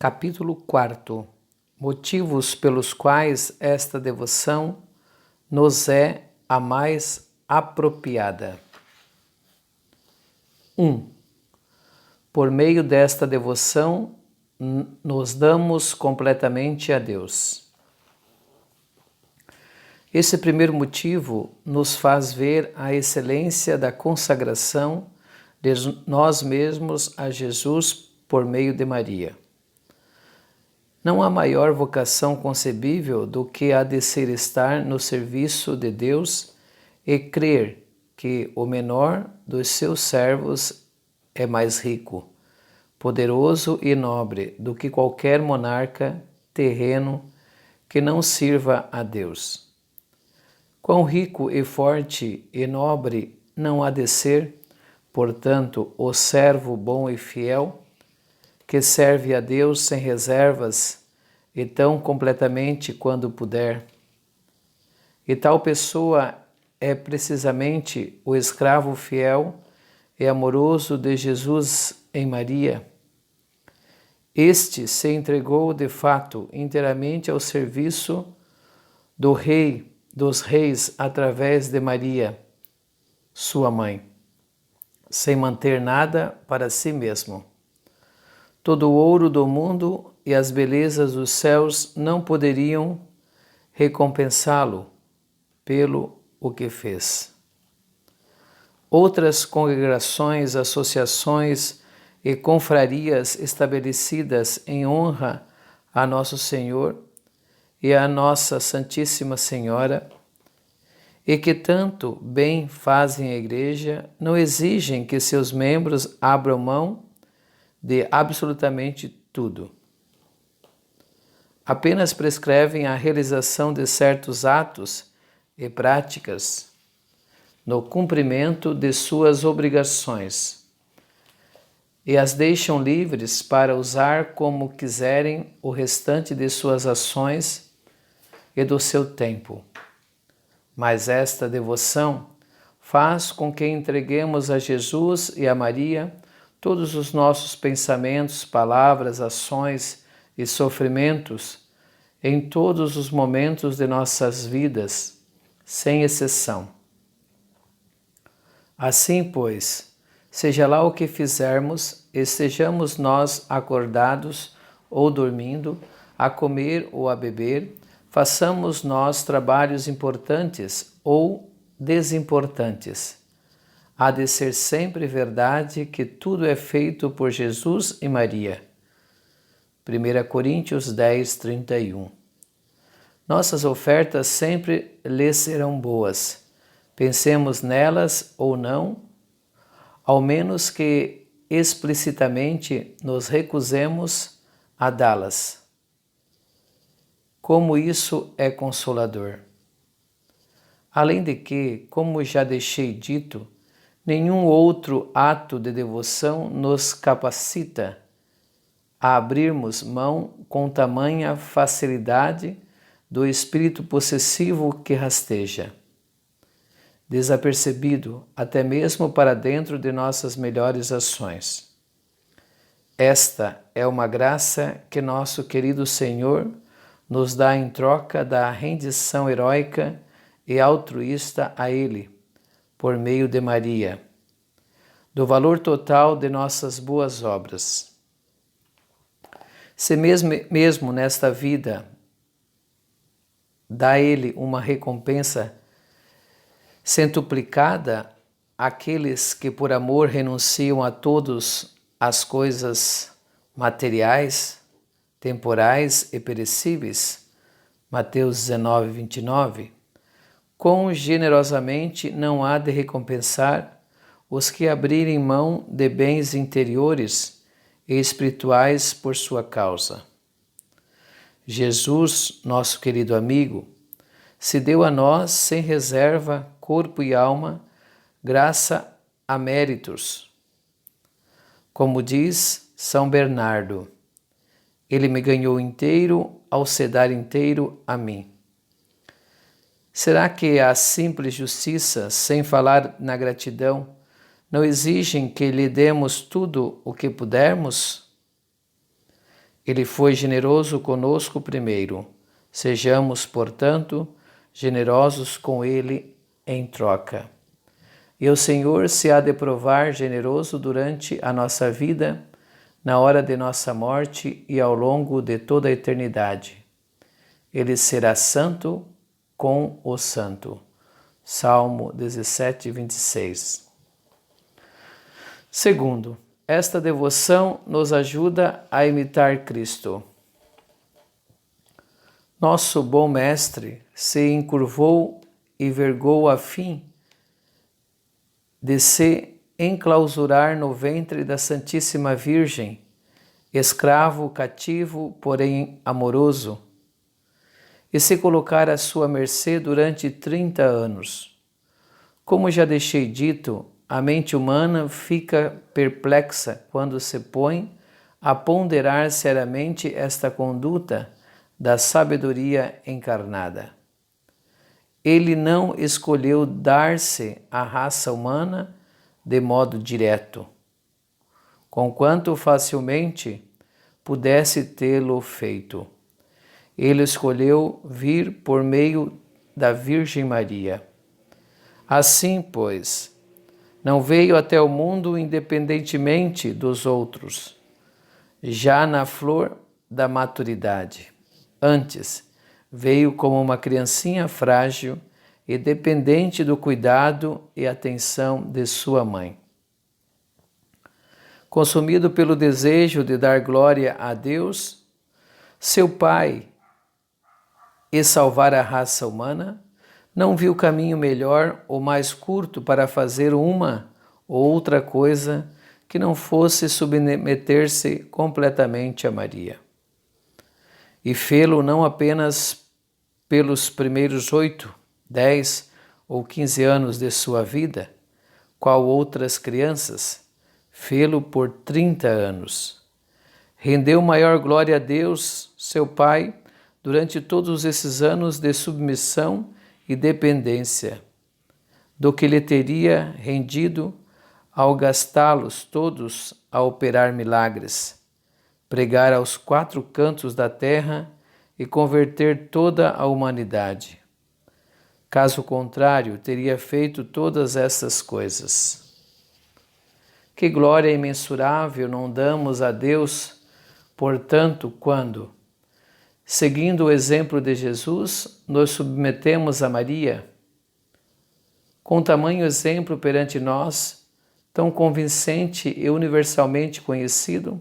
Capítulo 4. Motivos pelos quais esta devoção nos é a mais apropriada. 1. Por meio desta devoção, nos damos completamente a Deus. Esse primeiro motivo nos faz ver a excelência da consagração de nós mesmos a Jesus por meio de Maria. Não há maior vocação concebível do que a de ser estar no serviço de Deus e crer que o menor dos seus servos é mais rico, poderoso e nobre do que qualquer monarca terreno que não sirva a Deus. Quão rico e forte e nobre não há de ser, portanto, o servo bom e fiel, que serve a Deus sem reservas e tão completamente quando puder. E tal pessoa é precisamente o escravo fiel e amoroso de Jesus em Maria. Este se entregou de fato inteiramente ao serviço do Rei dos Reis através de Maria, sua mãe, sem manter nada para si mesmo. Todo o ouro do mundo e as belezas dos céus não poderiam recompensá-lo pelo o que fez. Outras congregações, associações e confrarias estabelecidas em honra a Nosso Senhor e a Nossa Santíssima Senhora, e que tanto bem fazem à Igreja, não exigem que seus membros abram mão de absolutamente tudo. Apenas prescrevem a realização de certos atos e práticas no cumprimento de suas obrigações e as deixam livres para usar como quiserem o restante de suas ações e do seu tempo. Mas esta devoção faz com que entreguemos a Jesus e a Maria todos os nossos pensamentos, palavras, ações e sofrimentos em todos os momentos de nossas vidas, sem exceção. Assim, pois, seja lá o que fizermos, estejamos nós acordados ou dormindo, a comer ou a beber, façamos nós trabalhos importantes ou desimportantes. Há de ser sempre verdade que tudo é feito por Jesus e Maria. 1 Coríntios 10, 31. Nossas ofertas sempre lhes serão boas. Pensemos nelas ou não, ao menos que explicitamente nos recusemos a dá-las. Como isso é consolador! Além de que, como já deixei dito, nenhum outro ato de devoção nos capacita a abrirmos mão com tamanha facilidade do espírito possessivo que rasteja, desapercebido até mesmo para dentro de nossas melhores ações. Esta é uma graça que nosso querido Senhor nos dá em troca da rendição heróica e altruísta a Ele, por meio de Maria, do valor total de nossas boas obras. Se mesmo nesta vida dá Ele uma recompensa centuplicada àqueles que por amor renunciam a todas as coisas materiais, temporais e perecíveis, Mateus 19, 29, quão generosamente não há de recompensar os que abrirem mão de bens interiores e espirituais por sua causa. Jesus, nosso querido amigo, se deu a nós sem reserva, corpo e alma, graça a méritos. Como diz São Bernardo, ele me ganhou inteiro ao se dar inteiro a mim. Será que a simples justiça, sem falar na gratidão, não exigem que lhe demos tudo o que pudermos? Ele foi generoso conosco primeiro. Sejamos, portanto, generosos com Ele em troca. E o Senhor se há de provar generoso durante a nossa vida, na hora de nossa morte e ao longo de toda a eternidade. Ele será santo com o santo. Salmo 17, 26. Segundo, esta devoção nos ajuda a imitar Cristo. Nosso bom Mestre se encurvou e vergou a fim de se enclausurar no ventre da Santíssima Virgem, escravo, cativo, porém amoroso, e se colocar à sua mercê durante 30 anos. Como já deixei dito, a mente humana fica perplexa quando se põe a ponderar seriamente esta conduta da sabedoria encarnada. Ele não escolheu dar-se à raça humana de modo direto, conquanto facilmente pudesse tê-lo feito. Ele escolheu vir por meio da Virgem Maria. Assim, pois, não veio até o mundo independentemente dos outros, já na flor da maturidade. Antes, veio como uma criancinha frágil e dependente do cuidado e atenção de sua mãe. Consumido pelo desejo de dar glória a Deus, seu Pai, e salvar a raça humana, não viu caminho melhor ou mais curto para fazer uma ou outra coisa que não fosse submeter-se completamente a Maria. E fê-lo não apenas pelos primeiros 8, 10 ou 15 anos de sua vida, qual outras crianças, fê-lo por 30 anos. Rendeu maior glória a Deus, seu Pai, durante todos esses anos de submissão e dependência, do que lhe teria rendido ao gastá-los todos a operar milagres, pregar aos 4 cantos da terra e converter toda a humanidade. Caso contrário, teria feito todas essas coisas. Que glória imensurável não damos a Deus, portanto, quando, seguindo o exemplo de Jesus, nos submetemos a Maria. Com tamanho exemplo perante nós, tão convincente e universalmente conhecido,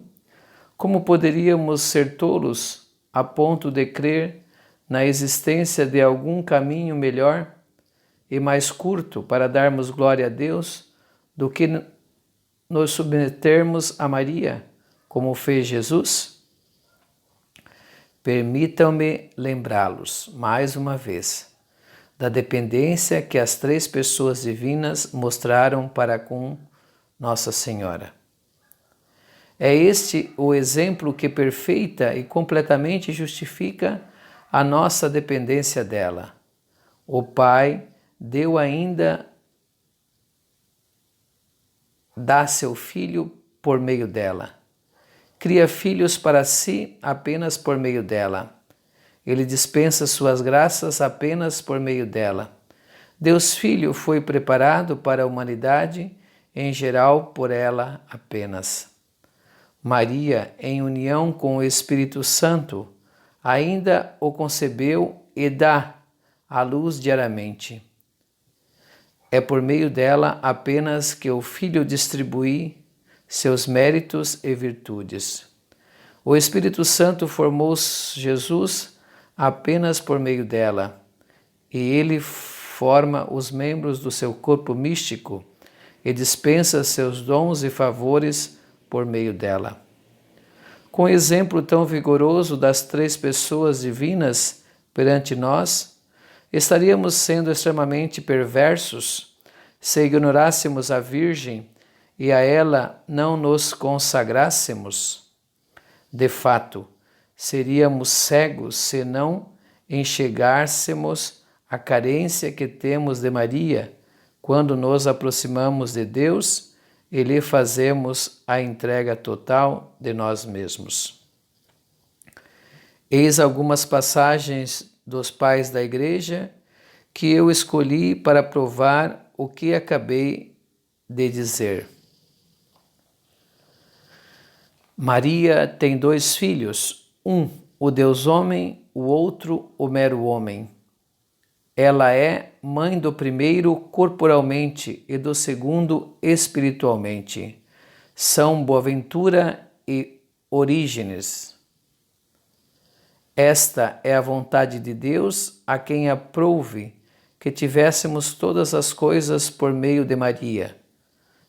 como poderíamos ser tolos a ponto de crer na existência de algum caminho melhor e mais curto para darmos glória a Deus do que nos submetermos a Maria, como fez Jesus? Permitam-me lembrá-los, mais uma vez, da dependência que as 3 pessoas divinas mostraram para com Nossa Senhora. É este o exemplo que perfeita e completamente justifica a nossa dependência dela. O Pai deu ainda dá seu Filho por meio dela. Cria filhos para si apenas por meio dela. Ele dispensa suas graças apenas por meio dela. Deus Filho foi preparado para a humanidade, em geral por ela apenas. Maria, em união com o Espírito Santo, ainda o concebeu e dá à luz diariamente. É por meio dela apenas que o Filho distribui seus méritos e virtudes. O Espírito Santo formou Jesus apenas por meio dela, e ele forma os membros do seu corpo místico e dispensa seus dons e favores por meio dela. Com o exemplo tão vigoroso das 3 pessoas divinas perante nós, estaríamos sendo extremamente perversos se ignorássemos a Virgem e a ela não nos consagrássemos. De fato, seríamos cegos se não enxergássemos a carência que temos de Maria quando nos aproximamos de Deus e lhe fazemos a entrega total de nós mesmos. Eis algumas passagens dos pais da Igreja que eu escolhi para provar o que acabei de dizer. Maria tem 2 filhos, um, o Deus homem, o outro, o mero homem. Ela é mãe do primeiro corporalmente e do segundo espiritualmente. São Boaventura e Orígenes. Esta é a vontade de Deus, a quem aprouve que tivéssemos todas as coisas por meio de Maria.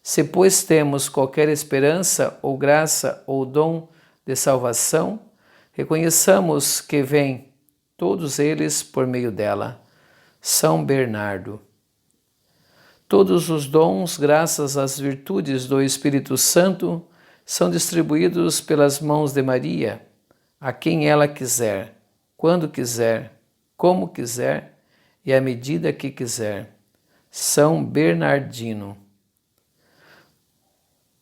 Se, pois, temos qualquer esperança ou graça ou dom de salvação, reconheçamos que vêm todos eles por meio dela. São Bernardo. Todos os dons, graças às virtudes do Espírito Santo, são distribuídos pelas mãos de Maria, a quem ela quiser, quando quiser, como quiser e à medida que quiser. São Bernardino.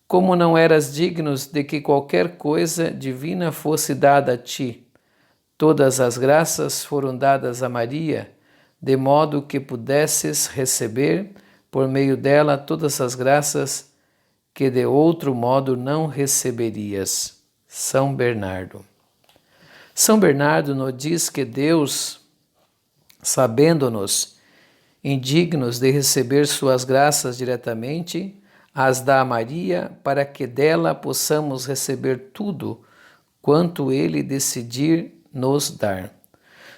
Como não eras dignos de que qualquer coisa divina fosse dada a ti, todas as graças foram dadas a Maria, de modo que pudesses receber, por meio dela, todas as graças que de outro modo não receberias. São Bernardo. São Bernardo nos diz que Deus, sabendo-nos indignos de receber suas graças diretamente, as dá a Maria para que dela possamos receber tudo quanto Ele decidir nos dar.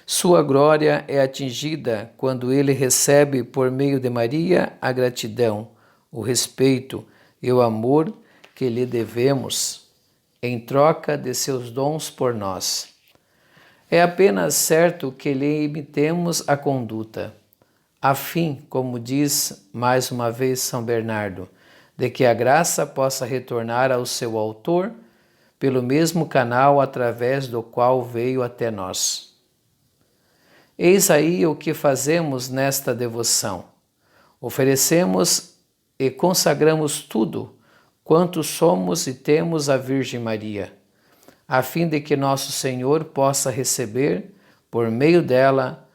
Sua glória é atingida quando Ele recebe por meio de Maria a gratidão, o respeito e o amor que lhe devemos em troca de seus dons por nós. É apenas certo que lhe imitemos a conduta, a fim, como diz mais uma vez São Bernardo, de que a graça possa retornar ao seu autor pelo mesmo canal através do qual veio até nós. Eis aí o que fazemos nesta devoção. Oferecemos e consagramos tudo quanto somos e temos à Virgem Maria, a fim de que nosso Senhor possa receber, por meio dela,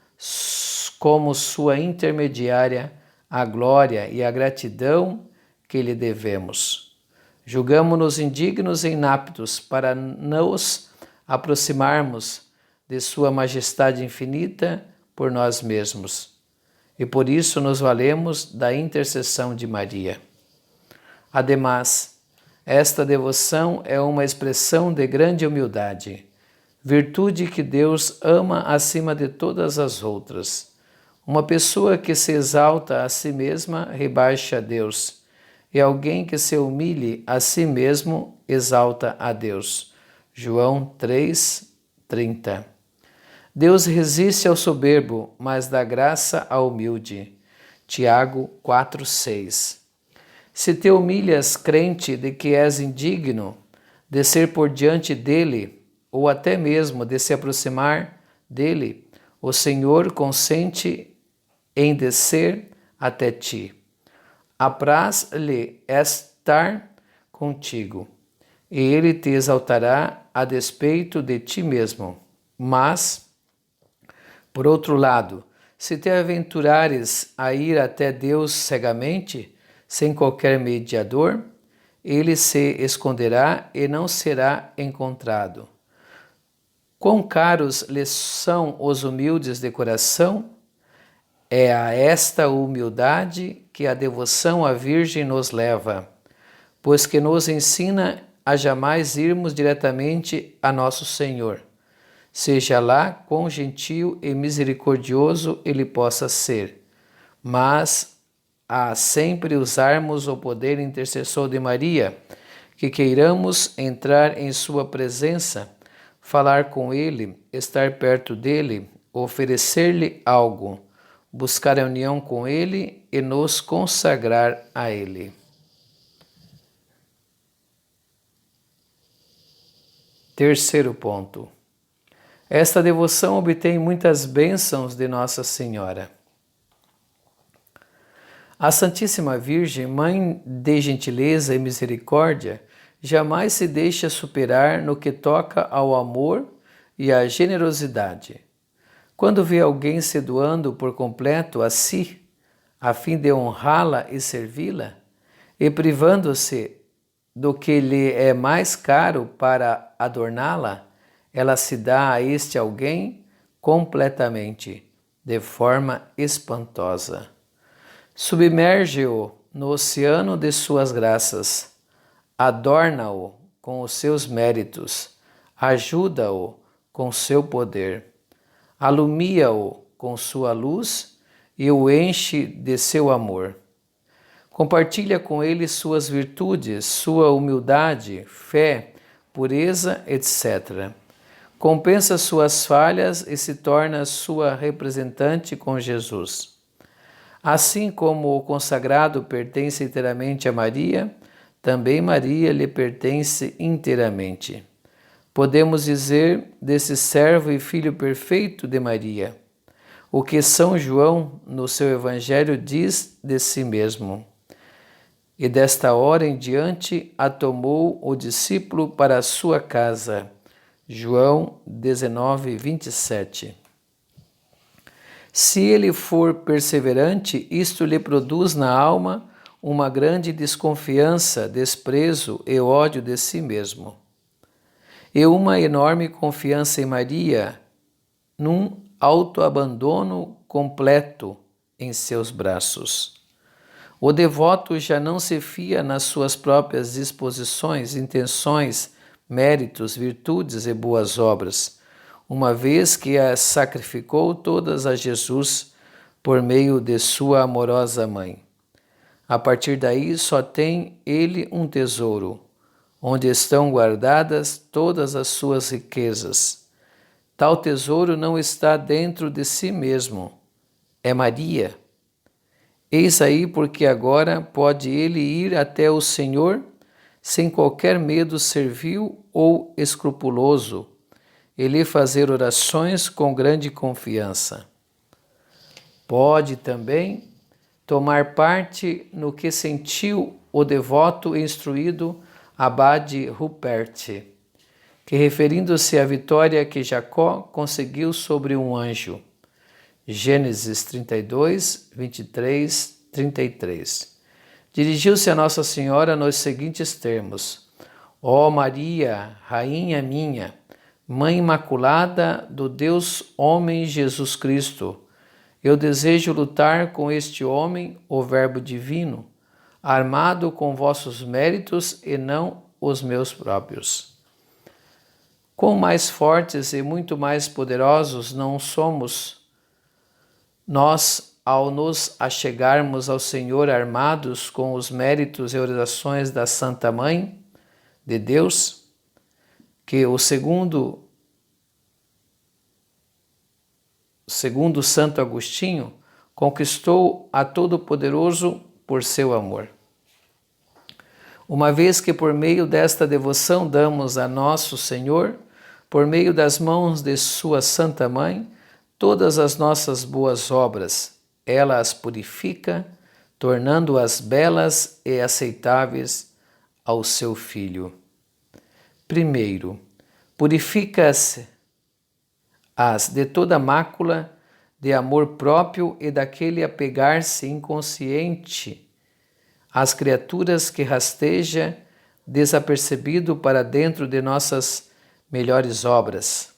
como sua intermediária, a glória e a gratidão que lhe devemos. Julgamo-nos indignos e inaptos para nos aproximarmos de sua majestade infinita por nós mesmos, e por isso nos valemos da intercessão de Maria. Ademais, esta devoção é uma expressão de grande humildade, virtude que Deus ama acima de todas as outras. Uma pessoa que se exalta a si mesma rebaixa a Deus, e alguém que se humilhe a si mesmo exalta a Deus. João 3:30. Deus resiste ao soberbo, mas dá graça ao humilde. Tiago 4:6. Se te humilhas, crente de que és indigno de ser por diante dele, ou até mesmo de se aproximar dele, o Senhor consente em descer até ti. Apraz-lhe estar contigo, e ele te exaltará a despeito de ti mesmo. Mas, por outro lado, se te aventurares a ir até Deus cegamente, sem qualquer mediador, ele se esconderá e não será encontrado. Quão caros lhes são os humildes de coração? É a esta humildade que a devoção à Virgem nos leva, pois que nos ensina a jamais irmos diretamente a nosso Senhor, seja lá quão gentil e misericordioso Ele possa ser, mas a sempre usarmos o poder intercessor de Maria, que queiramos entrar em sua presença, falar com Ele, estar perto dEle, oferecer-lhe algo, buscar a união com Ele e nos consagrar a Ele. Terceiro ponto. Esta devoção obtém muitas bênçãos de Nossa Senhora. A Santíssima Virgem, Mãe de gentileza e misericórdia, jamais se deixa superar no que toca ao amor e a generosidade. Quando vê alguém se doando por completo a si, a fim de honrá-la e servi-la, e privando-se do que lhe é mais caro para adorná-la, ela se dá a este alguém completamente, de forma espantosa. Submerge-o no oceano de suas graças, adorna-o com os seus méritos, ajuda-o com seu poder, alumia-o com sua luz e o enche de seu amor. Compartilha com ele suas virtudes, sua humildade, fé, pureza, etc. Compensa suas falhas e se torna sua representante com Jesus. Assim como o consagrado pertence inteiramente a Maria, também Maria lhe pertence inteiramente. Podemos dizer desse servo e filho perfeito de Maria, o que São João, no seu Evangelho, diz de si mesmo. E desta hora em diante a tomou o discípulo para a sua casa. João 19, 27. Se ele for perseverante, isto lhe produz na alma uma grande desconfiança, desprezo e ódio de si mesmo. E uma enorme confiança em Maria, num autoabandono completo em seus braços. O devoto já não se fia nas suas próprias disposições, intenções, méritos, virtudes e boas obras, uma vez que as sacrificou todas a Jesus por meio de sua amorosa mãe. A partir daí só tem ele um tesouro, onde estão guardadas todas as suas riquezas. Tal tesouro não está dentro de si mesmo, é Maria. Eis aí porque agora pode ele ir até o Senhor sem qualquer medo servil ou escrupuloso, e lhe fazer orações com grande confiança. Pode também tomar parte no que sentiu o devoto e instruído abade Rupert, que, referindo-se à vitória que Jacó conseguiu sobre um anjo, Gênesis 32, 23, 33. Dirigiu-se a Nossa Senhora nos seguintes termos: Ó Maria, Rainha minha, Mãe Imaculada do Deus Homem Jesus Cristo, eu desejo lutar com este homem, o Verbo Divino, armado com vossos méritos e não os meus próprios. Quão mais fortes e muito mais poderosos não somos nós, ao nos achegarmos ao Senhor armados com os méritos e orações da Santa Mãe de Deus, que segundo Santo Agostinho, conquistou a Todo-Poderoso por seu amor. Uma vez que por meio desta devoção damos a nosso Senhor, por meio das mãos de sua Santa Mãe, todas as nossas boas obras, ela as purifica, tornando-as belas e aceitáveis ao seu Filho. Primeiro, purifica-as de toda mácula de amor próprio e daquele apegar-se inconsciente às criaturas que rasteja desapercebido para dentro de nossas melhores obras.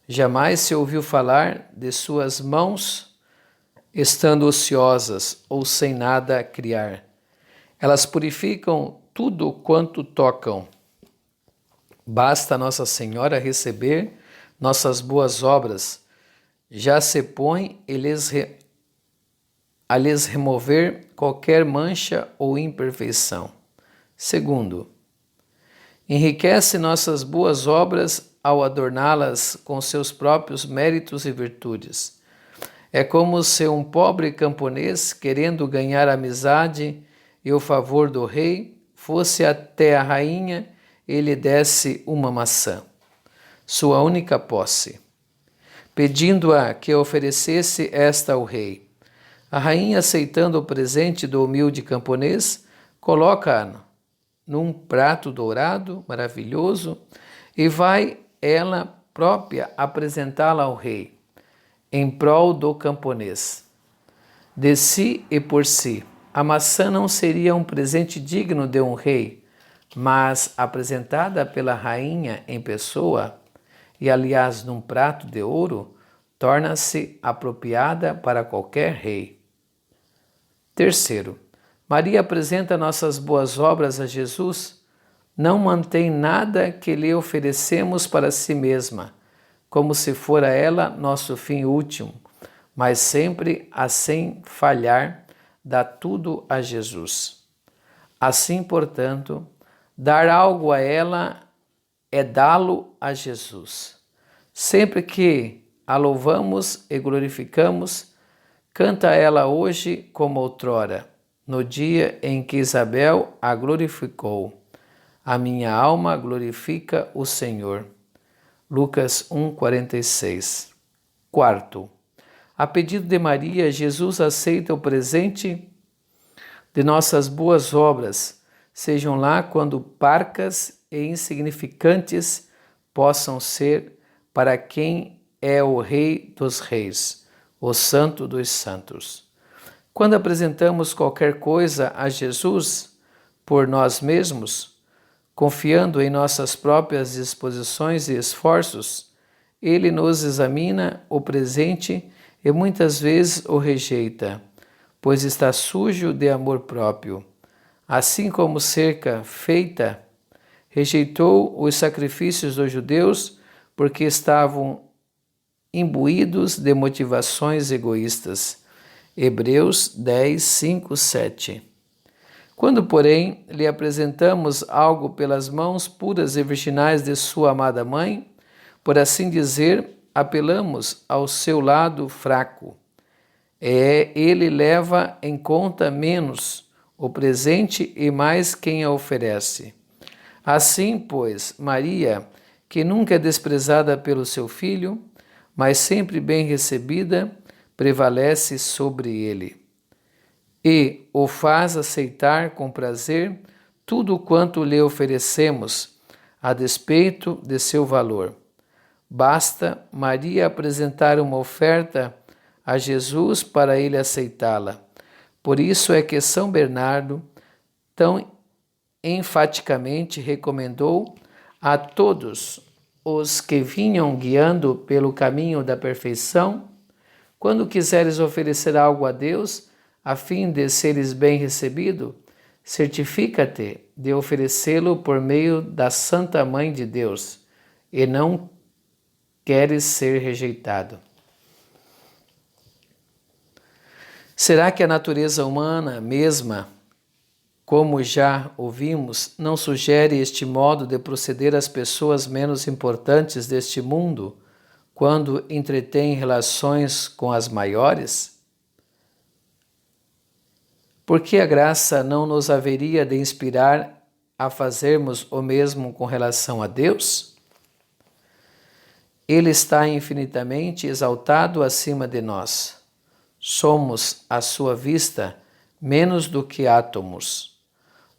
Jamais se ouviu falar de suas mãos estando ociosas ou sem nada a criar. Elas purificam tudo quanto tocam. Basta Nossa Senhora receber nossas boas obras, já se põe a lhes remover qualquer mancha ou imperfeição. Segundo, enriquece nossas boas obras ao adorná-las com seus próprios méritos e virtudes. É como se um pobre camponês, querendo ganhar a amizade e o favor do rei, fosse até a rainha e lhe desse uma maçã, sua única posse, pedindo-a que oferecesse esta ao rei. A rainha, aceitando o presente do humilde camponês, coloca-a num prato dourado, maravilhoso, e vai ela própria apresentá-la ao rei, em prol do camponês. De si e por si, a maçã não seria um presente digno de um rei, mas apresentada pela rainha em pessoa, e aliás num prato de ouro, torna-se apropriada para qualquer rei. Terceiro, Maria apresenta nossas boas obras a Jesus, não mantém nada que lhe oferecemos para si mesma, como se fora ela nosso fim último, mas sempre, a sem falhar, dá tudo a Jesus. Assim, portanto, dar algo a ela é dá-lo a Jesus. Sempre que a louvamos e glorificamos, canta ela hoje como outrora, no dia em que Isabel a glorificou. A minha alma glorifica o Senhor. Lucas 1,46. Quarto, a pedido de Maria, Jesus aceita o presente de nossas boas obras, sejam lá quando parcas e insignificantes possam ser para quem é o Rei dos Reis, o Santo dos Santos. Quando apresentamos qualquer coisa a Jesus por nós mesmos, confiando em nossas próprias disposições e esforços, Ele nos examina o presente e muitas vezes o rejeita, pois está sujo de amor próprio. Assim como cerca feita, rejeitou os sacrifícios dos judeus porque estavam imbuídos de motivações egoístas. Hebreus 10, 5, 7. Quando, porém, lhe apresentamos algo pelas mãos puras e virginais de sua amada mãe, por assim dizer, apelamos ao seu lado fraco. Ele leva em conta menos o presente e mais quem a oferece. Assim, pois, Maria, que nunca é desprezada pelo seu filho, mas sempre bem recebida, prevalece sobre ele e o faz aceitar com prazer tudo quanto lhe oferecemos, a despeito de seu valor. Basta Maria apresentar uma oferta a Jesus para ele aceitá-la. Por isso é que São Bernardo tão enfaticamente recomendou a todos os que vinham guiando pelo caminho da perfeição: quando quiseres oferecer algo a Deus, a fim de seres bem recebido, certifica-te de oferecê-lo por meio da Santa Mãe de Deus, e não queres ser rejeitado. Será que a natureza humana mesma, como já ouvimos, não sugere este modo de proceder às pessoas menos importantes deste mundo quando entretêm relações com as maiores? Por que a graça não nos haveria de inspirar a fazermos o mesmo com relação a Deus? Ele está infinitamente exaltado acima de nós. Somos, à sua vista, menos do que átomos,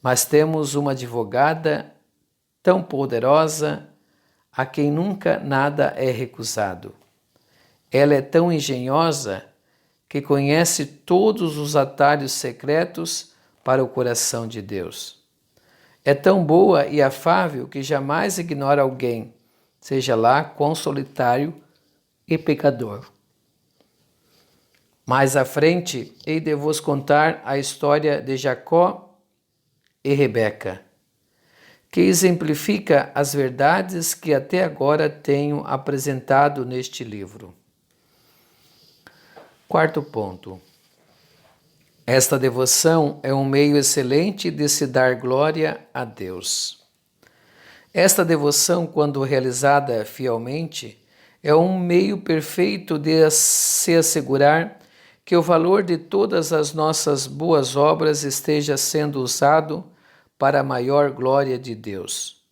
mas temos uma advogada tão poderosa a quem nunca nada é recusado. Ela é tão engenhosa que conhece todos os atalhos secretos para o coração de Deus. É tão boa e afável que jamais ignora alguém, seja lá quão solitário e pecador. Mais à frente, hei de vos contar a história de Jacó e Rebeca, que exemplifica as verdades que até agora tenho apresentado neste livro. Quarto ponto. Esta devoção é um meio excelente de se dar glória a Deus. Esta devoção, quando realizada fielmente, é um meio perfeito de se assegurar que o valor de todas as nossas boas obras esteja sendo usado para a maior glória de Deus.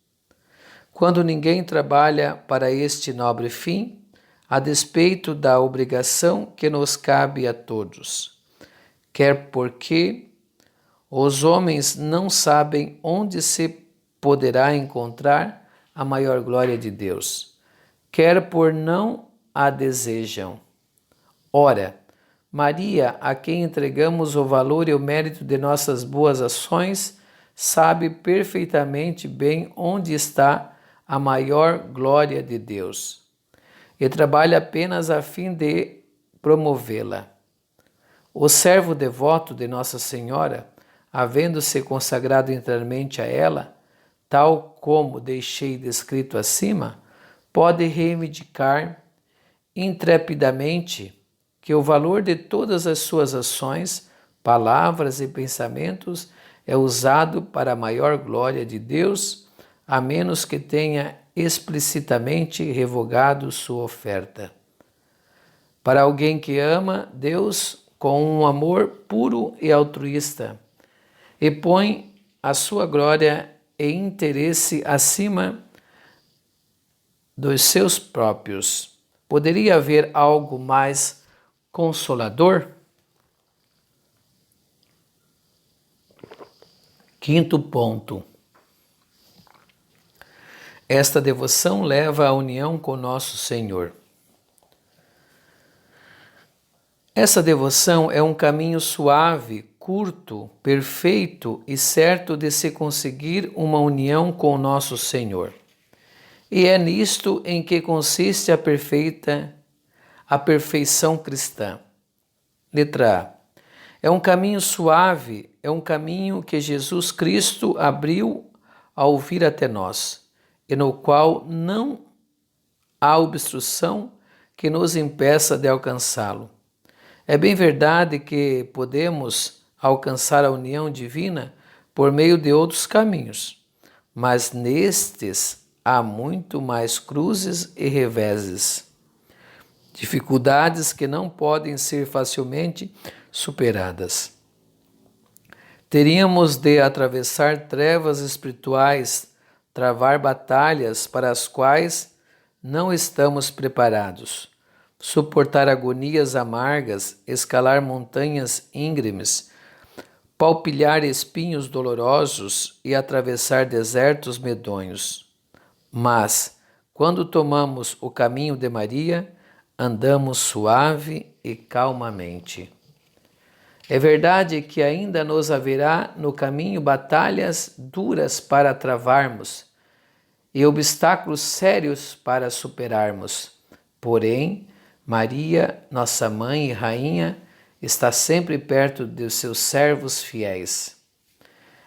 Quando ninguém trabalha para este nobre fim, a despeito da obrigação que nos cabe a todos, quer porque os homens não sabem onde se poderá encontrar a maior glória de Deus, quer por não a desejam. Ora, Maria, a quem entregamos o valor e o mérito de nossas boas ações, sabe perfeitamente bem onde está a maior glória de Deus e trabalha apenas a fim de promovê-la. O servo devoto de Nossa Senhora, havendo-se consagrado inteiramente a ela, tal como deixei descrito acima, pode reivindicar intrepidamente que o valor de todas as suas ações, palavras e pensamentos é usado para a maior glória de Deus, a menos que tenha explicitamente revogado sua oferta. Para alguém que ama Deus com um amor puro e altruísta, e põe a sua glória e interesse acima dos seus próprios, poderia haver algo mais consolador? Quinto ponto. Esta devoção leva à união com nosso Senhor. Essa devoção é um caminho suave, curto, perfeito e certo de se conseguir uma união com nosso Senhor. E é nisto em que consiste a perfeição cristã. Letra A. É um caminho suave, é um caminho que Jesus Cristo abriu ao vir até nós, e no qual não há obstrução que nos impeça de alcançá-lo. É bem verdade que podemos alcançar a união divina por meio de outros caminhos, mas nestes há muito mais cruzes e reveses, dificuldades que não podem ser facilmente superadas. Teríamos de atravessar trevas espirituais, travar batalhas para as quais não estamos preparados, suportar agonias amargas, escalar montanhas íngremes, palpilhar espinhos dolorosos e atravessar desertos medonhos. Mas, quando tomamos o caminho de Maria, andamos suave e calmamente. É verdade que ainda nos haverá no caminho batalhas duras para travarmos e obstáculos sérios para superarmos. Porém, Maria, nossa mãe e rainha, está sempre perto dos seus servos fiéis.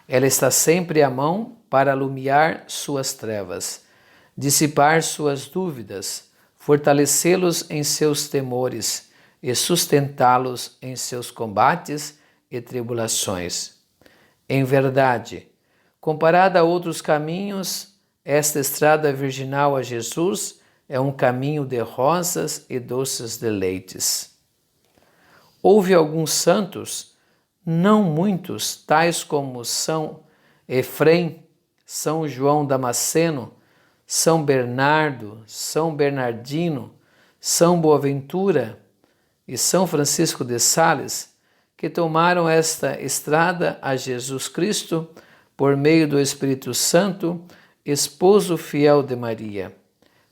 Ela está sempre à mão para alumiar suas trevas, dissipar suas dúvidas, fortalecê-los em seus temores e sustentá-los em seus combates e tribulações. Em verdade, comparada a outros caminhos, esta estrada virginal a Jesus é um caminho de rosas e doces deleites. Houve alguns santos, não muitos, tais como São Efrem, São João Damasceno, São Bernardo, São Bernardino, São Boaventura e São Francisco de Sales, que tomaram esta estrada a Jesus Cristo por meio do Espírito Santo, esposo fiel de Maria,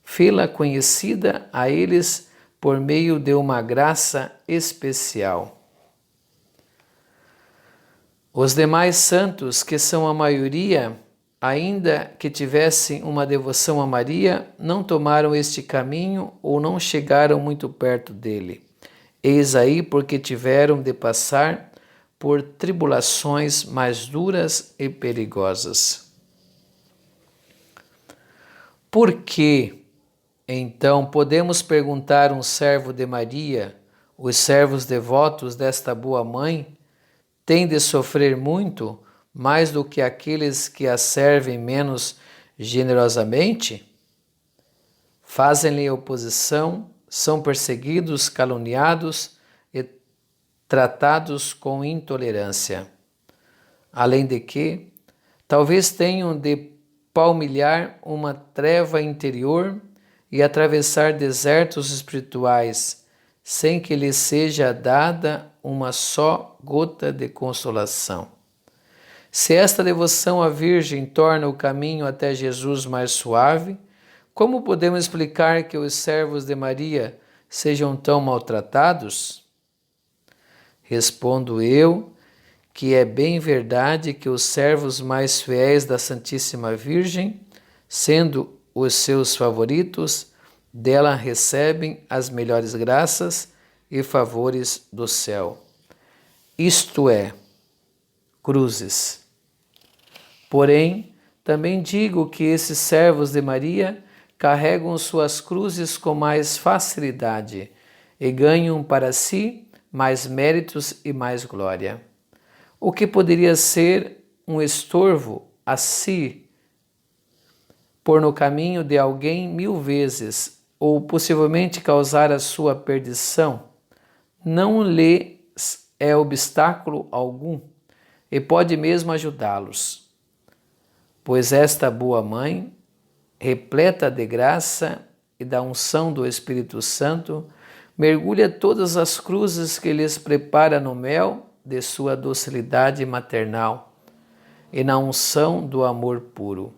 fê-la conhecida a eles por meio de uma graça especial. Os demais santos, que são a maioria, ainda que tivessem uma devoção a Maria, não tomaram este caminho ou não chegaram muito perto dele. Eis aí porque tiveram de passar por tribulações mais duras e perigosas. Por que, então, podemos perguntar a um servo de Maria, os servos devotos desta boa mãe, têm de sofrer muito, mais do que aqueles que a servem menos generosamente? Fazem-lhe oposição, são perseguidos, caluniados e tratados com intolerância. Além de que, talvez tenham de palmilhar uma treva interior e atravessar desertos espirituais, sem que lhes seja dada uma só gota de consolação. Se esta devoção à Virgem torna o caminho até Jesus mais suave, Como podemos explicar que os servos de Maria sejam tão maltratados? Respondo eu que é bem verdade que os servos mais fiéis da Santíssima Virgem, sendo os seus favoritos, dela recebem as melhores graças e favores do céu. Isto é, cruzes. Porém, também digo que esses servos de Maria carregam suas cruzes com mais facilidade e ganham para si mais méritos e mais glória. O que poderia ser um estorvo a si, pôr no caminho de alguém 1000 vezes, ou possivelmente causar a sua perdição, não lhes é obstáculo algum e pode mesmo ajudá-los. Pois esta boa mãe, repleta de graça e da unção do Espírito Santo, mergulha todas as cruzes que lhes prepara no mel de sua docilidade maternal e na unção do amor puro.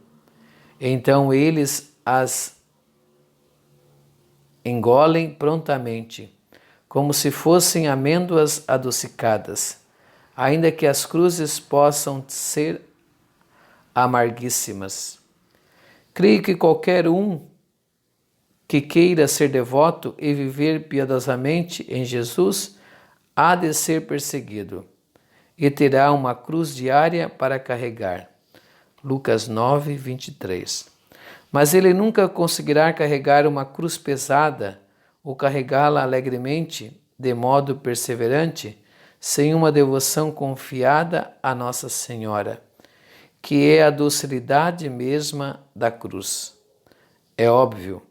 Então eles as engolem prontamente, como se fossem amêndoas adocicadas, ainda que as cruzes possam ser amarguíssimas. Creio que qualquer um que queira ser devoto e viver piedosamente em Jesus há de ser perseguido e terá uma cruz diária para carregar. Lucas 9, 23. Mas ele nunca conseguirá carregar uma cruz pesada ou carregá-la alegremente, de modo perseverante, sem uma devoção confiada a Nossa Senhora, que é a docilidade mesma da cruz. É óbvio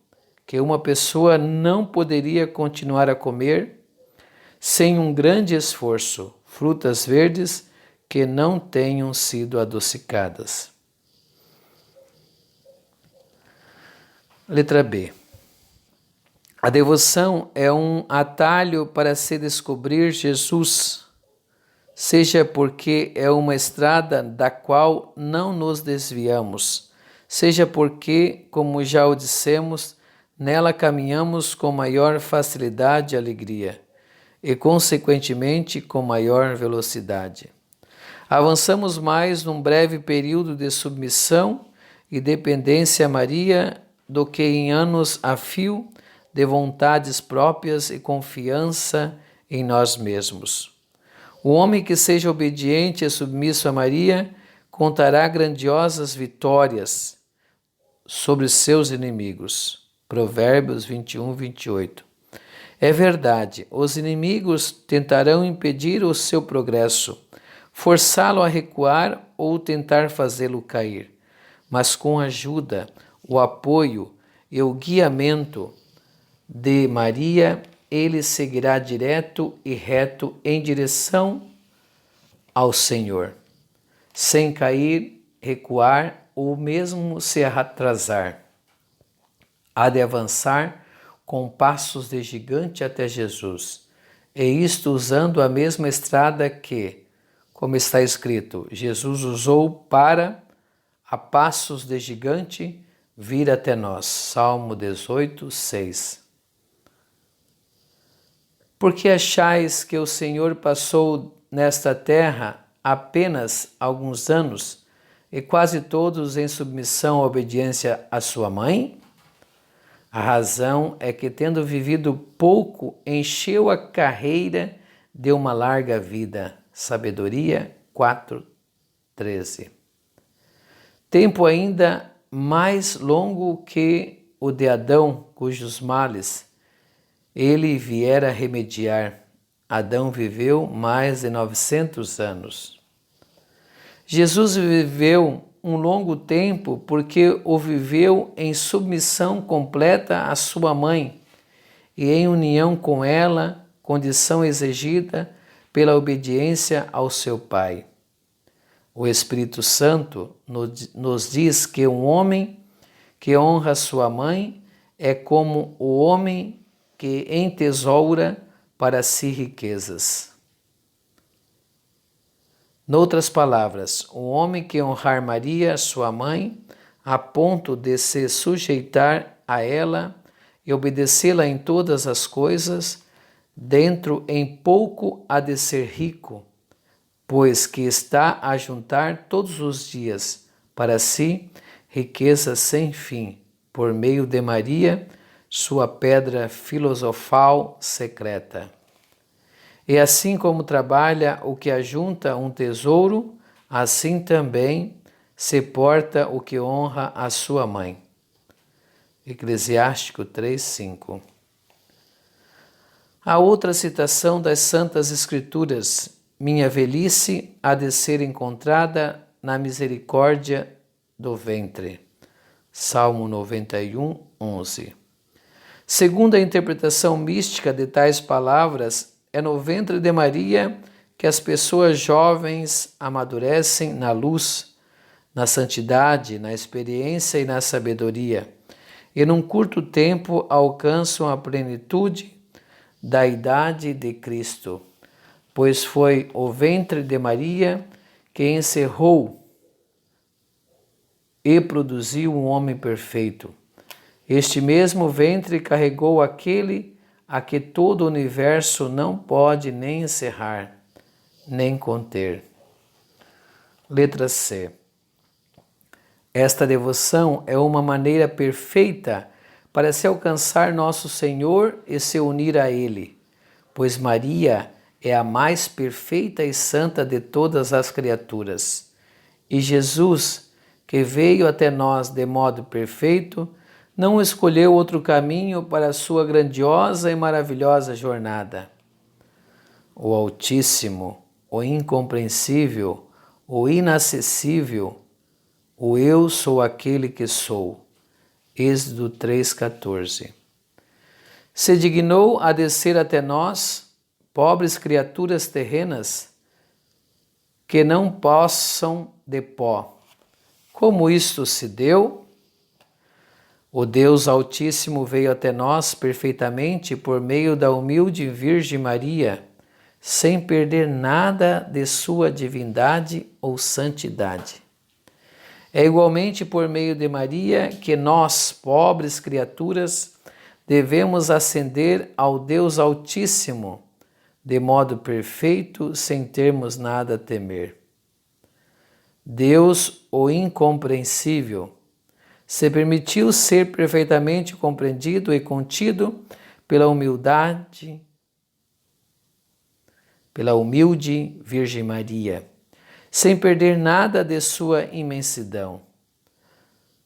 que uma pessoa não poderia continuar a comer sem um grande esforço frutas verdes que não tenham sido adocicadas. Letra B. A devoção é um atalho para se descobrir Jesus, seja porque é uma estrada da qual não nos desviamos, seja porque, como já o dissemos, nela caminhamos com maior facilidade e alegria, e, consequentemente, com maior velocidade. Avançamos mais num breve período de submissão e dependência a Maria do que em anos a fio de vontades próprias e confiança em nós mesmos. O homem que seja obediente e submisso a Maria contará grandiosas vitórias sobre seus inimigos. Provérbios 21, 28. É verdade, os inimigos tentarão impedir o seu progresso, forçá-lo a recuar ou tentar fazê-lo cair, mas com a ajuda, o apoio e o guiamento de Maria, ele seguirá direto e reto em direção ao Senhor, sem cair, recuar ou mesmo se atrasar. Há de avançar com passos de gigante até Jesus, e isto usando a mesma estrada que, como está escrito, Jesus usou para, a passos de gigante, vir até nós. Salmo 18, 6. Porque achais que o Senhor passou nesta terra apenas alguns anos, e quase todos em submissão à obediência à sua mãe? A razão é que, tendo vivido pouco, encheu a carreira de uma larga vida. Sabedoria 4:13. Tempo ainda mais longo que o de Adão, cujos males ele viera remediar. Adão viveu mais de 900 anos. Jesus viveu um longo tempo porque o viveu em submissão completa à sua mãe e em união com ela, condição exigida pela obediência ao seu pai. O Espírito Santo nos diz que um homem que honra sua mãe é como o homem que entesoura para si riquezas. Noutras palavras, um homem que honrar Maria, sua mãe, a ponto de se sujeitar a ela e obedecê-la em todas as coisas, dentro em pouco há de ser rico, pois que está a juntar todos os dias para si riqueza sem fim, por meio de Maria, sua pedra filosofal secreta. E assim como trabalha o que ajunta um tesouro, assim também se porta o que honra a sua mãe. Eclesiástico 3:5. A outra citação das Santas Escrituras: minha velhice há de ser encontrada na misericórdia do ventre. Salmo 91:11. Segundo a interpretação mística de tais palavras, é no ventre de Maria que as pessoas jovens amadurecem na luz, na santidade, na experiência e na sabedoria, e num curto tempo alcançam a plenitude da idade de Cristo, pois foi o ventre de Maria que encerrou e produziu um homem perfeito. Este mesmo ventre carregou aquele a que todo o universo não pode nem encerrar, nem conter. Letra C. Esta devoção é uma maneira perfeita para se alcançar nosso Senhor e se unir a Ele, pois Maria é a mais perfeita e santa de todas as criaturas. E Jesus, que veio até nós de modo perfeito, não escolheu outro caminho para a sua grandiosa e maravilhosa jornada. O Altíssimo, o incompreensível, o inacessível, o Eu sou aquele que sou. Êxodo 3,14. Se dignou a descer até nós, pobres criaturas terrenas, que não possam de pó. Como isto se deu? O Deus Altíssimo veio até nós perfeitamente por meio da humilde Virgem Maria, sem perder nada de sua divindade ou santidade. É igualmente por meio de Maria que nós, pobres criaturas, devemos ascender ao Deus Altíssimo, de modo perfeito, sem termos nada a temer. Deus, o incompreensível, se permitiu ser perfeitamente compreendido e contido pela humilde Virgem Maria, sem perder nada de sua imensidão.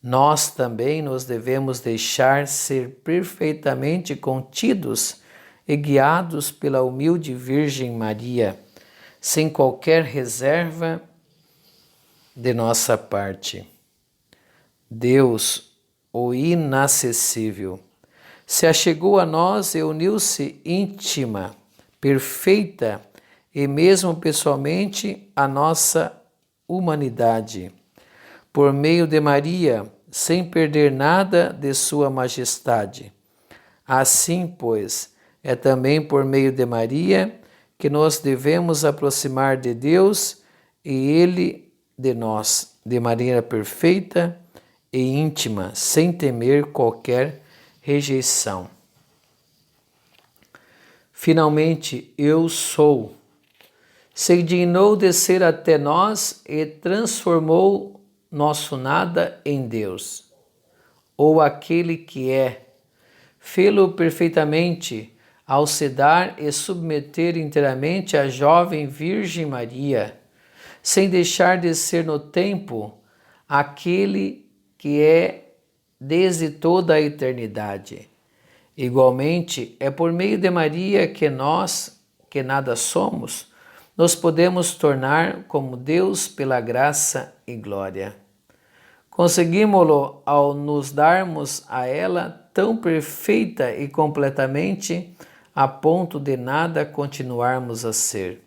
Nós também nos devemos deixar ser perfeitamente contidos e guiados pela humilde Virgem Maria, sem qualquer reserva de nossa parte. Deus, o inacessível, se achegou a nós e uniu-se íntima, perfeita e mesmo pessoalmente à nossa humanidade, por meio de Maria, sem perder nada de sua majestade. Assim, pois, é também por meio de Maria que nós devemos aproximar de Deus e Ele de nós, de maneira perfeita e íntima, sem temer qualquer rejeição. Finalmente, eu sou. Se dignou descer até nós e transformou nosso nada em Deus, ou aquele que é. Fê-lo perfeitamente ao se dar e submeter inteiramente a jovem Virgem Maria, sem deixar de ser no tempo aquele que é desde toda a eternidade. Igualmente, é por meio de Maria que nós, que nada somos, nos podemos tornar como Deus pela graça e glória. Conseguimos-lo ao nos darmos a ela tão perfeita e completamente a ponto de nada continuarmos a ser.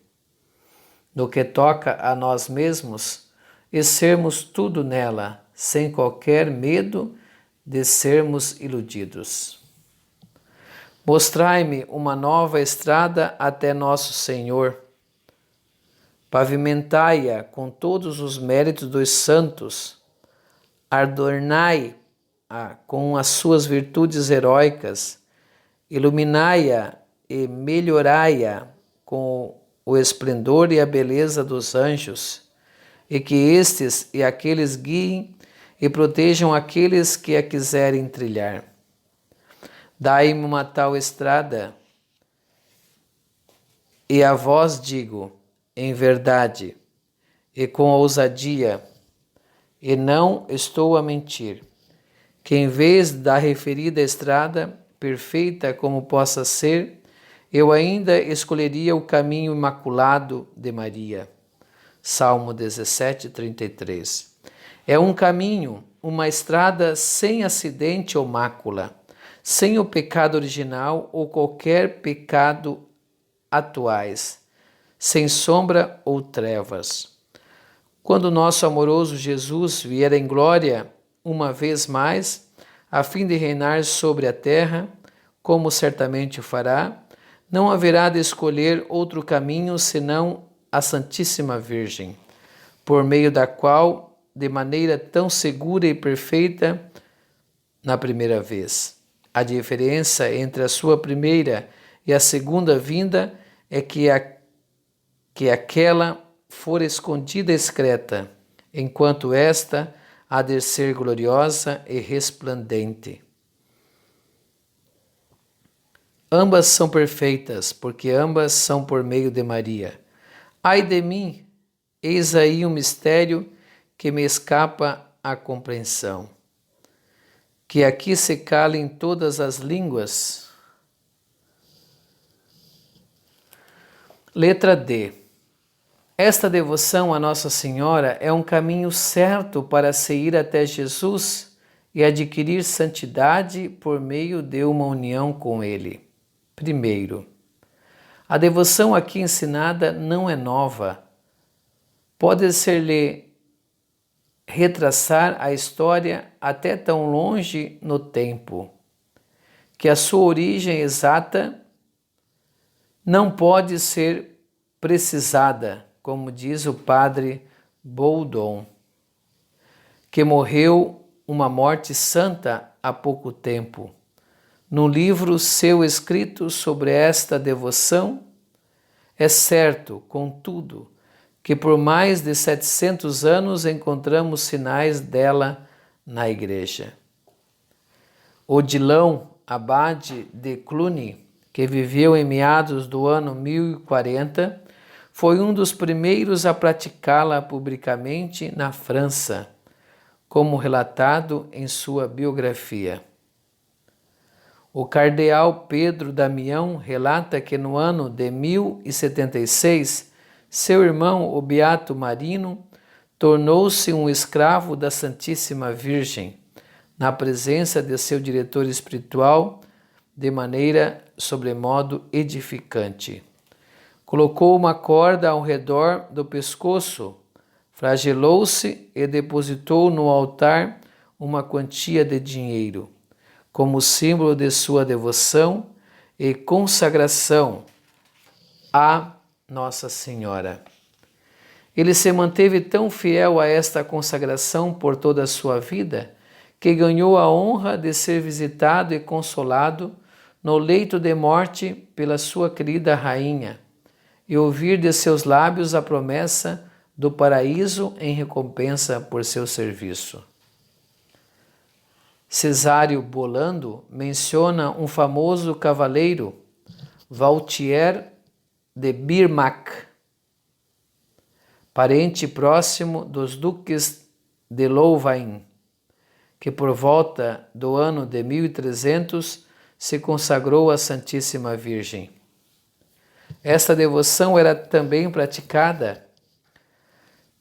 No que toca a nós mesmos, e sermos tudo nela, sem qualquer medo de sermos iludidos. Mostrai-me uma nova estrada até nosso Senhor. Pavimentai-a com todos os méritos dos santos. Adornai com as suas virtudes heróicas, iluminai-a e melhorai-a com o esplendor e a beleza dos anjos, e que estes e aqueles guiem e protejam aqueles que a quiserem trilhar. Dai-me uma tal estrada, e a vós digo, em verdade, e com ousadia, e não estou a mentir, que em vez da referida estrada, perfeita como possa ser, eu ainda escolheria o caminho imaculado de Maria. Salmo 17, 33. É um caminho, uma estrada sem acidente ou mácula, sem o pecado original ou qualquer pecado atuais, sem sombra ou trevas. Quando nosso amoroso Jesus vier em glória uma vez mais, a fim de reinar sobre a terra, como certamente o fará, não haverá de escolher outro caminho senão a Santíssima Virgem, por meio da qual, de maneira tão segura e perfeita, na primeira vez. A diferença entre a sua primeira e a segunda vinda é que aquela for escondida e excreta, enquanto esta há de ser gloriosa e resplandente. Ambas são perfeitas, porque ambas são por meio de Maria. Ai de mim, eis aí um mistério que me escapa à compreensão. Que aqui se calem todas as línguas. Letra D. Esta devoção a Nossa Senhora é um caminho certo para se ir até Jesus e adquirir santidade por meio de uma união com Ele. Primeiro, a devoção aqui ensinada não é nova. Pode ser-lhe retraçar a história até tão longe no tempo, que a sua origem exata não pode ser precisada, como diz o padre Boudon, que morreu uma morte santa há pouco tempo. No livro seu escrito sobre esta devoção, é certo, contudo, que por mais de 700 anos encontramos sinais dela na Igreja. Odilão Abade de Cluny, que viveu em meados do ano 1040, foi um dos primeiros a praticá-la publicamente na França, como relatado em sua biografia. O cardeal Pedro Damião relata que no ano de 1076, seu irmão, o Beato Marino, tornou-se um escravo da Santíssima Virgem, na presença de seu diretor espiritual, de maneira sobremodo edificante. Colocou uma corda ao redor do pescoço, flagelou-se e depositou no altar uma quantia de dinheiro, como símbolo de sua devoção e consagração a Nossa Senhora. Ele se manteve tão fiel a esta consagração por toda a sua vida, que ganhou a honra de ser visitado e consolado no leito de morte pela sua querida rainha, e ouvir de seus lábios a promessa do paraíso em recompensa por seu serviço. Cesário Bolando menciona um famoso cavaleiro, Valtier de Birmac, parente próximo dos duques de Louvain, que por volta do ano de 1300 se consagrou à Santíssima Virgem. Esta devoção era também praticada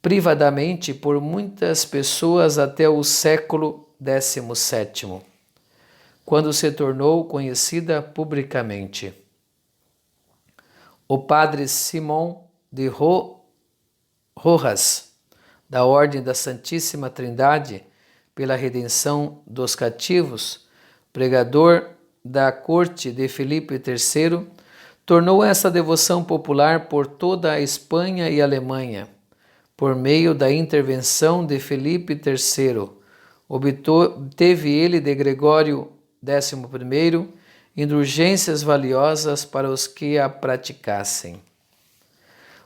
privadamente por muitas pessoas até o século XVII, quando se tornou conhecida publicamente. O padre Simão de Rojas, da Ordem da Santíssima Trindade pela redenção dos cativos, pregador da corte de Filipe III, tornou essa devoção popular por toda a Espanha e Alemanha, por meio da intervenção de Filipe III, Obteve ele de Gregório XI indulgências valiosas para os que a praticassem.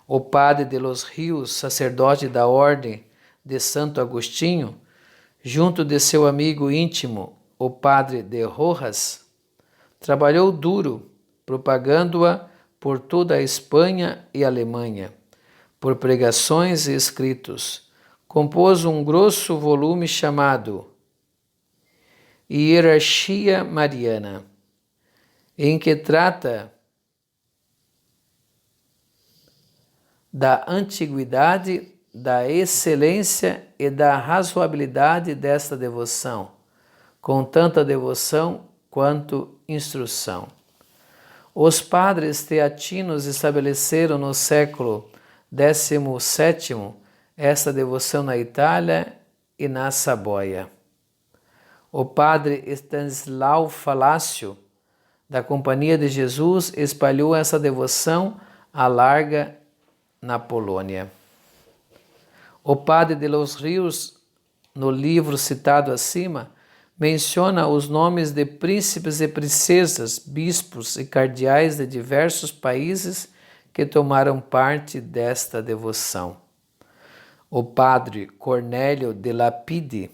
O padre de los Rios, sacerdote da ordem de Santo Agostinho, junto de seu amigo íntimo, o padre de Rojas, trabalhou duro, propagando-a por toda a Espanha e Alemanha. Por pregações e escritos, compôs um grosso volume chamado Hierarchia Mariana, em que trata da antiguidade, da excelência e da razoabilidade desta devoção, com tanta devoção quanto instrução. Os padres teatinos estabeleceram no século XVII esta devoção na Itália e na Saboia. O padre Stanislau Falácio, da Companhia de Jesus, espalhou essa devoção à larga na Polônia. O padre de los Rios, no livro citado acima, menciona os nomes de príncipes e princesas, bispos e cardeais de diversos países que tomaram parte desta devoção. O padre Cornélio de Lapide,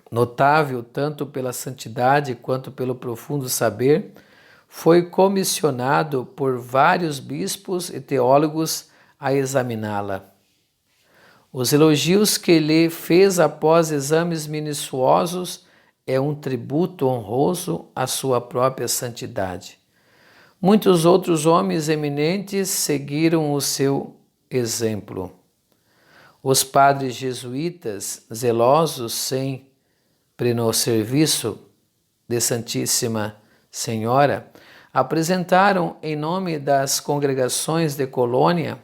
notável tanto pela santidade quanto pelo profundo saber, foi comissionado por vários bispos e teólogos a examiná-la. Os elogios que lhe fez após exames minuciosos é um tributo honroso à sua própria santidade. Muitos outros homens eminentes seguiram o seu exemplo. Os padres jesuítas, zelosos sempre no serviço de Santíssima Senhora, apresentaram em nome das congregações de Colônia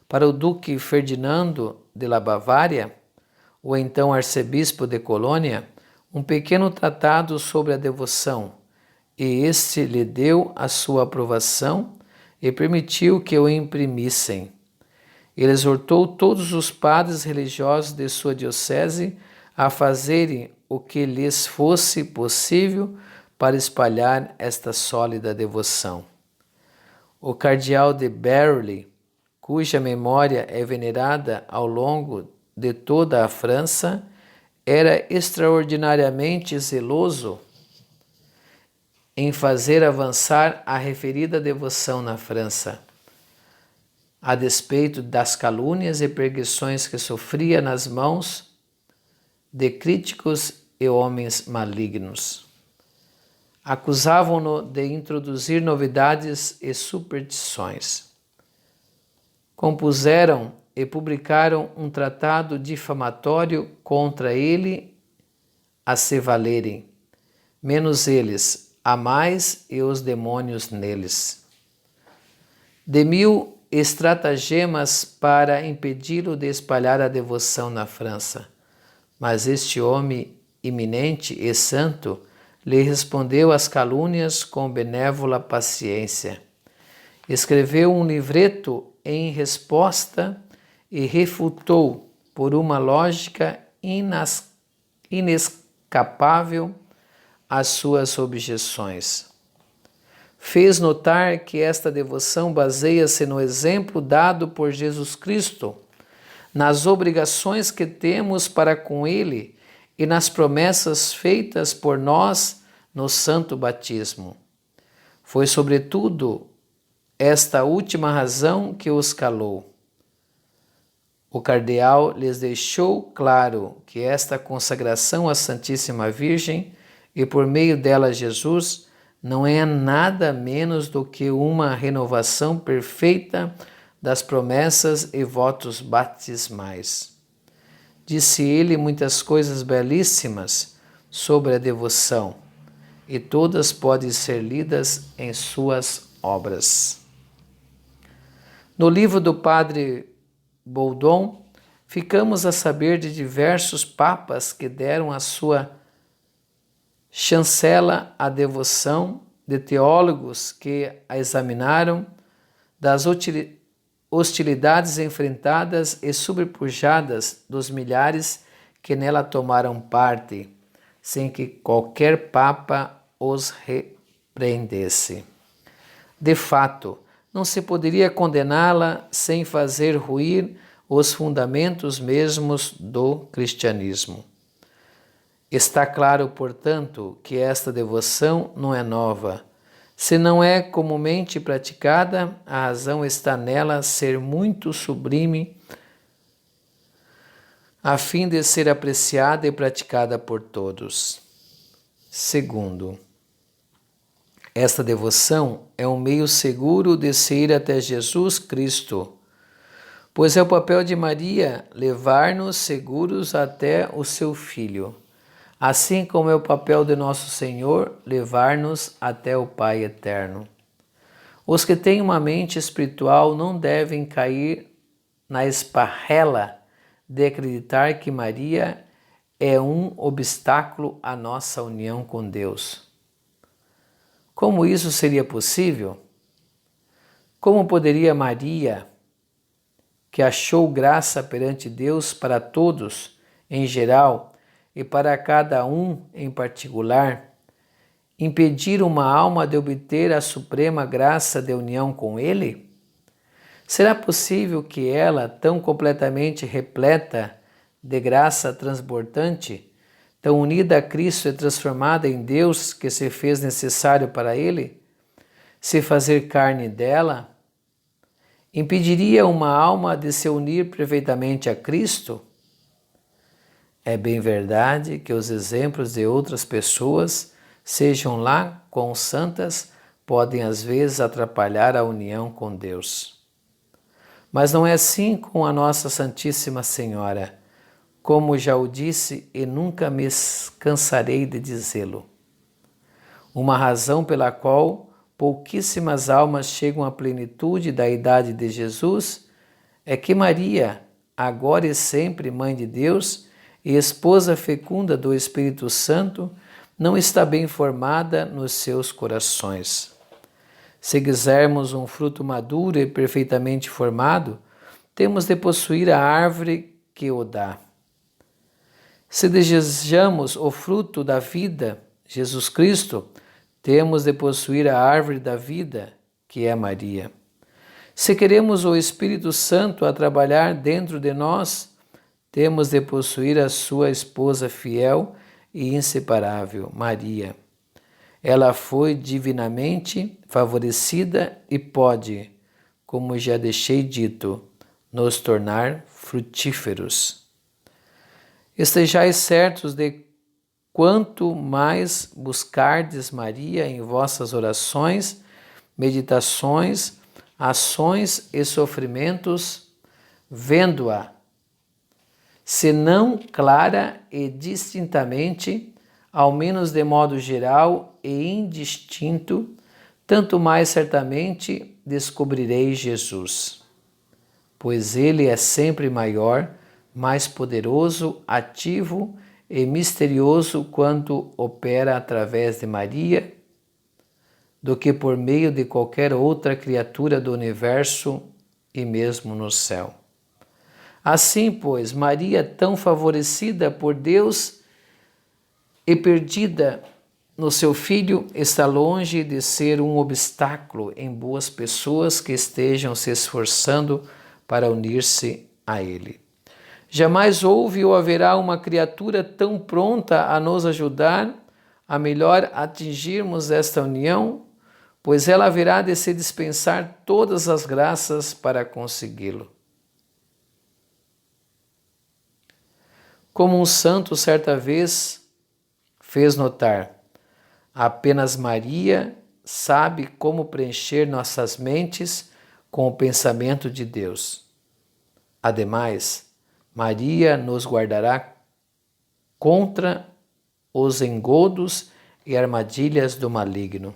para o duque Ferdinando de la Bavária, o então arcebispo de Colônia, um pequeno tratado sobre a devoção, e este lhe deu a sua aprovação e permitiu que o imprimissem. Ele exortou todos os padres religiosos de sua diocese a fazerem o que lhes fosse possível para espalhar esta sólida devoção. O cardeal de Berry, cuja memória é venerada ao longo de toda a França, era extraordinariamente zeloso em fazer avançar a referida devoção na França, a despeito das calúnias e perseguições que sofria nas mãos de críticos e homens malignos. Acusavam-no de introduzir novidades e superstições. Compuseram e publicaram um tratado difamatório contra ele a se valerem, menos eles, a mais e os demônios neles. De 1000 estratagemas para impedi-lo de espalhar a devoção na França, mas este homem iminente e santo lhe respondeu às calúnias com benévola paciência. Escreveu um livreto em resposta e refutou, por uma lógica inescapável, as suas objeções. Fez notar que esta devoção baseia-se no exemplo dado por Jesus Cristo, nas obrigações que temos para com Ele e nas promessas feitas por nós no Santo Batismo. Foi, sobretudo, esta última razão que os calou. O cardeal lhes deixou claro que esta consagração à Santíssima Virgem e por meio dela Jesus não é nada menos do que uma renovação perfeita das promessas e votos batismais. Disse ele muitas coisas belíssimas sobre a devoção, e todas podem ser lidas em suas obras. No livro do padre Boudon, ficamos a saber de diversos papas que deram a sua chancela à devoção, de teólogos que a examinaram, das hostilidades enfrentadas e sobrepujadas dos milhares que nela tomaram parte, sem que qualquer papa os repreendesse. De fato, não se poderia condená-la sem fazer ruir os fundamentos mesmos do cristianismo. Está claro, portanto, que esta devoção não é nova. Se não é comumente praticada, a razão está nela ser muito sublime, a fim de ser apreciada e praticada por todos. Segundo, esta devoção é um meio seguro de se ir até Jesus Cristo, pois é o papel de Maria levar-nos seguros até o seu Filho, assim como é o papel de Nosso Senhor levar-nos até o Pai Eterno. Os que têm uma mente espiritual não devem cair na esparrela de acreditar que Maria é um obstáculo à nossa união com Deus. Como isso seria possível? Como poderia Maria, que achou graça perante Deus para todos em geral e para cada um em particular, impedir uma alma de obter a suprema graça de união com Ele? Será possível que ela, tão completamente repleta de graça transbordante, tão unida a Cristo e transformada em Deus que se fez necessário para Ele, se fazer carne dela, impediria uma alma de se unir perfeitamente a Cristo? É bem verdade que os exemplos de outras pessoas, sejam lá quão santas, podem às vezes atrapalhar a união com Deus. Mas não é assim com a nossa Santíssima Senhora, como já o disse e nunca me cansarei de dizê-lo. Uma razão pela qual pouquíssimas almas chegam à plenitude da idade de Jesus é que Maria, agora e sempre Mãe de Deus e esposa fecunda do Espírito Santo, não está bem formada nos seus corações. Se quisermos um fruto maduro e perfeitamente formado, temos de possuir a árvore que o dá. Se desejamos o fruto da vida, Jesus Cristo, temos de possuir a árvore da vida, que é Maria. Se queremos o Espírito Santo a trabalhar dentro de nós, temos de possuir a sua esposa fiel e inseparável, Maria. Ela foi divinamente favorecida e pode, como já deixei dito, nos tornar frutíferos. Estejais certos de quanto mais buscardes Maria em vossas orações, meditações, ações e sofrimentos, vendo-a, se não clara e distintamente, ao menos de modo geral e indistinto, tanto mais certamente descobrireis Jesus, pois Ele é sempre maior, mais poderoso, ativo e misterioso quando opera através de Maria, do que por meio de qualquer outra criatura do universo e mesmo no céu. Assim, pois, Maria, tão favorecida por Deus e perdida no seu Filho, está longe de ser um obstáculo em boas pessoas que estejam se esforçando para unir-se a Ele. Jamais houve ou haverá uma criatura tão pronta a nos ajudar a melhor atingirmos esta união, pois ela haverá de se dispensar todas as graças para consegui-lo. Como um santo certa vez fez notar, apenas Maria sabe como preencher nossas mentes com o pensamento de Deus. Ademais, Maria nos guardará contra os engodos e armadilhas do maligno.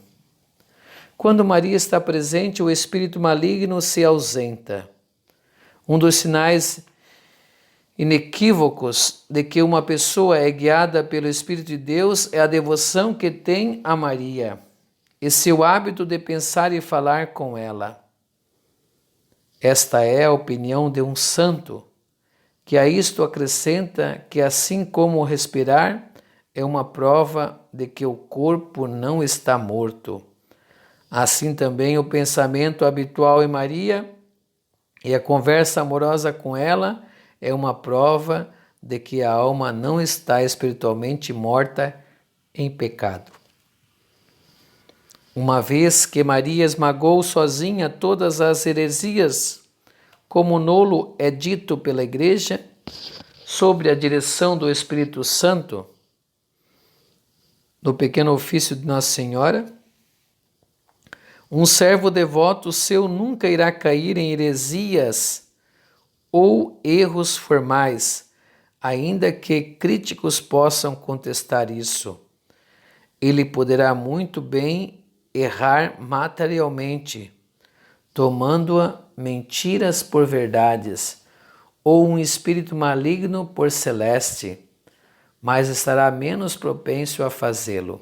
Quando Maria está presente, o espírito maligno se ausenta. Um dos sinais inequívocos de que uma pessoa é guiada pelo Espírito de Deus é a devoção que tem a Maria e seu hábito de pensar e falar com ela. Esta é a opinião de um santo que a isto acrescenta que, assim como o respirar é uma prova de que o corpo não está morto, assim também o pensamento habitual em Maria e a conversa amorosa com ela é uma prova de que a alma não está espiritualmente morta em pecado. Uma vez que Maria esmagou sozinha todas as heresias, como nolo é dito pela Igreja, sob a direção do Espírito Santo, no pequeno ofício de Nossa Senhora, um servo devoto seu nunca irá cair em heresias ou erros formais, ainda que críticos possam contestar isso. Ele poderá muito bem errar materialmente, tomando-a mentiras por verdades, ou um espírito maligno por celeste, mas estará menos propenso a fazê-lo.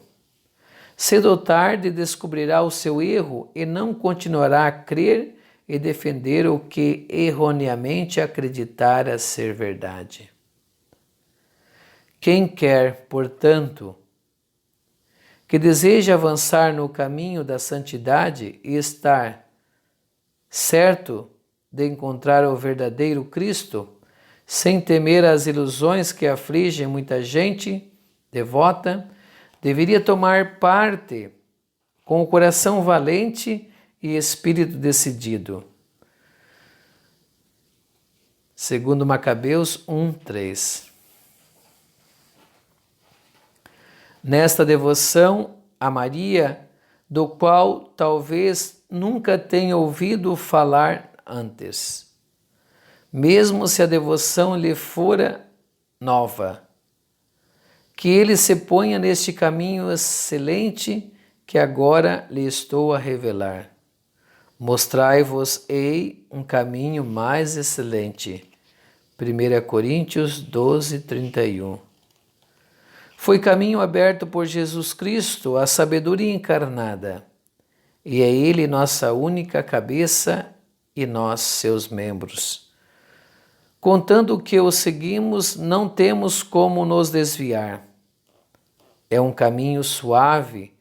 Cedo ou tarde descobrirá o seu erro e não continuará a crer e defender o que erroneamente acreditara ser verdade. Quem quer, portanto, que deseja avançar no caminho da santidade e estar certo de encontrar o verdadeiro Cristo, sem temer as ilusões que afligem muita gente devota, deveria tomar parte com o coração valente e espírito decidido. Segundo Macabeus 1:3. Nesta devoção a Maria, do qual talvez nunca tenha ouvido falar antes, mesmo se a devoção lhe fora nova, que ele se ponha neste caminho excelente que agora lhe estou a revelar. Mostrai-vos-ei um caminho mais excelente. 1 Coríntios 12:31. Foi caminho aberto por Jesus Cristo, a sabedoria encarnada, e é Ele nossa única cabeça e nós seus membros. Contando que o seguimos, não temos como nos desviar. É um caminho suave,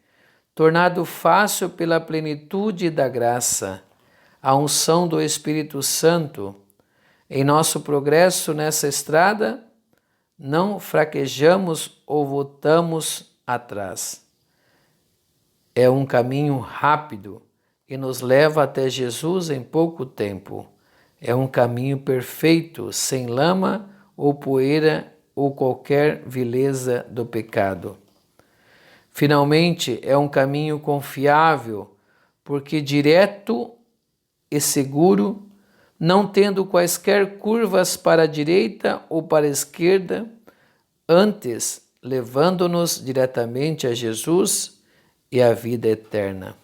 tornado fácil pela plenitude da graça, a unção do Espírito Santo. Em nosso progresso nessa estrada, não fraquejamos ou voltamos atrás. É um caminho rápido e nos leva até Jesus em pouco tempo. É um caminho perfeito, sem lama ou poeira ou qualquer vileza do pecado. Finalmente, é um caminho confiável, porque direto e seguro, não tendo quaisquer curvas para a direita ou para a esquerda, antes levando-nos diretamente a Jesus e à vida eterna.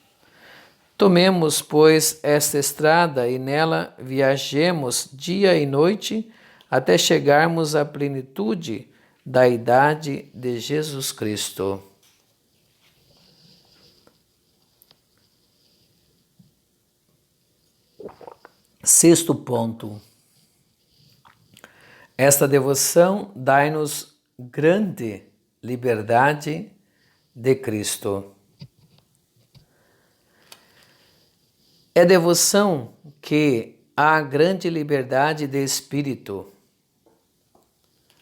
Tomemos, pois, esta estrada e nela viajemos dia e noite até chegarmos à plenitude da idade de Jesus Cristo. Sexto ponto. Esta devoção dai-nos grande liberdade de Cristo. É devoção que há grande liberdade de espírito,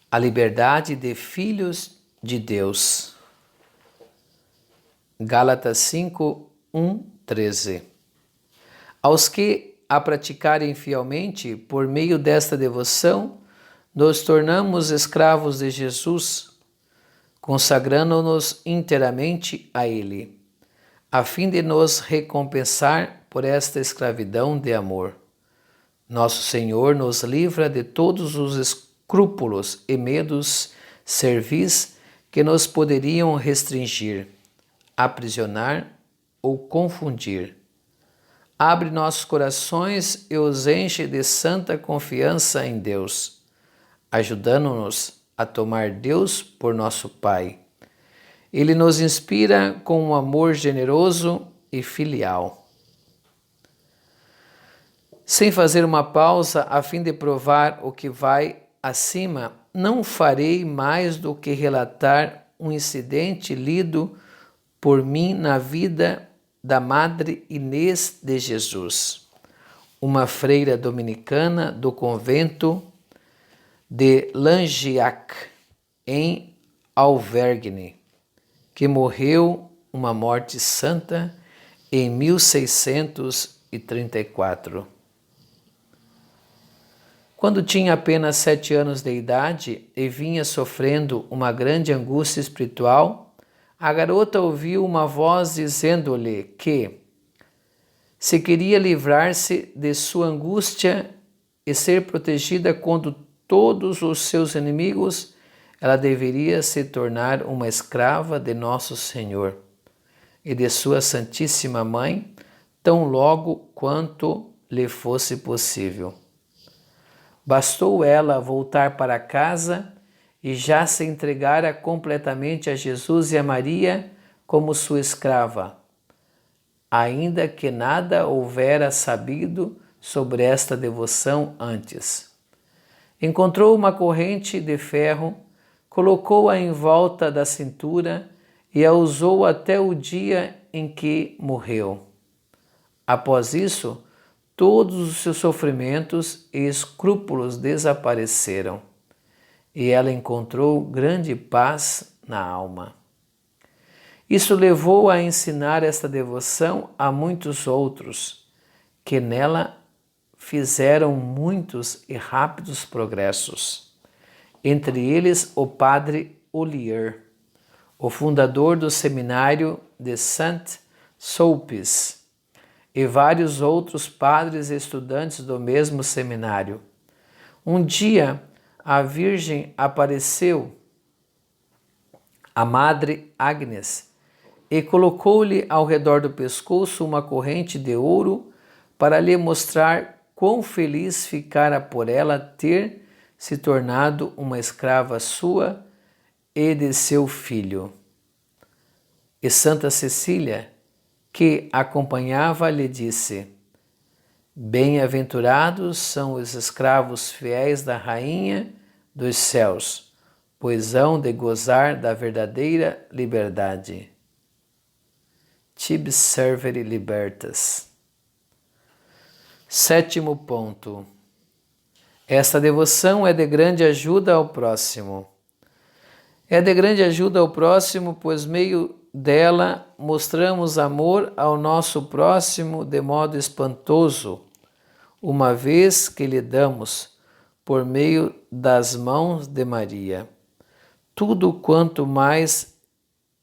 a liberdade de filhos de Deus. Gálatas 5:1-13. Aos que a praticarem fielmente, por meio desta devoção, nos tornamos escravos de Jesus, consagrando-nos inteiramente a Ele, a fim de nos recompensar por esta escravidão de amor. Nosso Senhor nos livra de todos os escrúpulos e medos servis que nos poderiam restringir, aprisionar ou confundir. Abre nossos corações e os enche de santa confiança em Deus, ajudando-nos a tomar Deus por nosso Pai. Ele nos inspira com um amor generoso e filial. Sem fazer uma pausa a fim de provar o que vai acima, não farei mais do que relatar um incidente lido por mim na vida da Madre Inês de Jesus, uma freira dominicana do convento de Langeac, em Auvergne, que morreu uma morte santa em 1634. Quando tinha apenas 7 anos de idade e vinha sofrendo uma grande angústia espiritual, a garota ouviu uma voz dizendo-lhe que, se queria livrar-se de sua angústia e ser protegida contra todos os seus inimigos, ela deveria se tornar uma escrava de Nosso Senhor e de sua Santíssima Mãe, tão logo quanto lhe fosse possível. Bastou ela voltar para casa e já se entregara completamente a Jesus e a Maria como sua escrava, ainda que nada houvera sabido sobre esta devoção antes. Encontrou uma corrente de ferro, colocou-a em volta da cintura e a usou até o dia em que morreu. Após isso, todos os seus sofrimentos e escrúpulos desapareceram, e ela encontrou grande paz na alma. Isso levou a ensinar esta devoção a muitos outros, que nela fizeram muitos e rápidos progressos. Entre eles, o padre Ollier, o fundador do seminário de Saint-Sulpice, e vários outros padres e estudantes do mesmo seminário. Um dia, a Virgem apareceu à Madre Agnes e colocou-lhe ao redor do pescoço uma corrente de ouro para lhe mostrar quão feliz ficara por ela ter se tornado uma escrava sua e de seu filho. E Santa Cecília, que acompanhava, lhe disse: bem-aventurados são os escravos fiéis da Rainha dos céus, pois hão de gozar da verdadeira liberdade. Tibi servere libertas. 7º ponto. Esta devoção é de grande ajuda ao próximo. É de grande ajuda ao próximo, pois meio dela mostramos amor ao nosso próximo de modo espantoso, uma vez que lhe damos, por meio das mãos de Maria, tudo quanto mais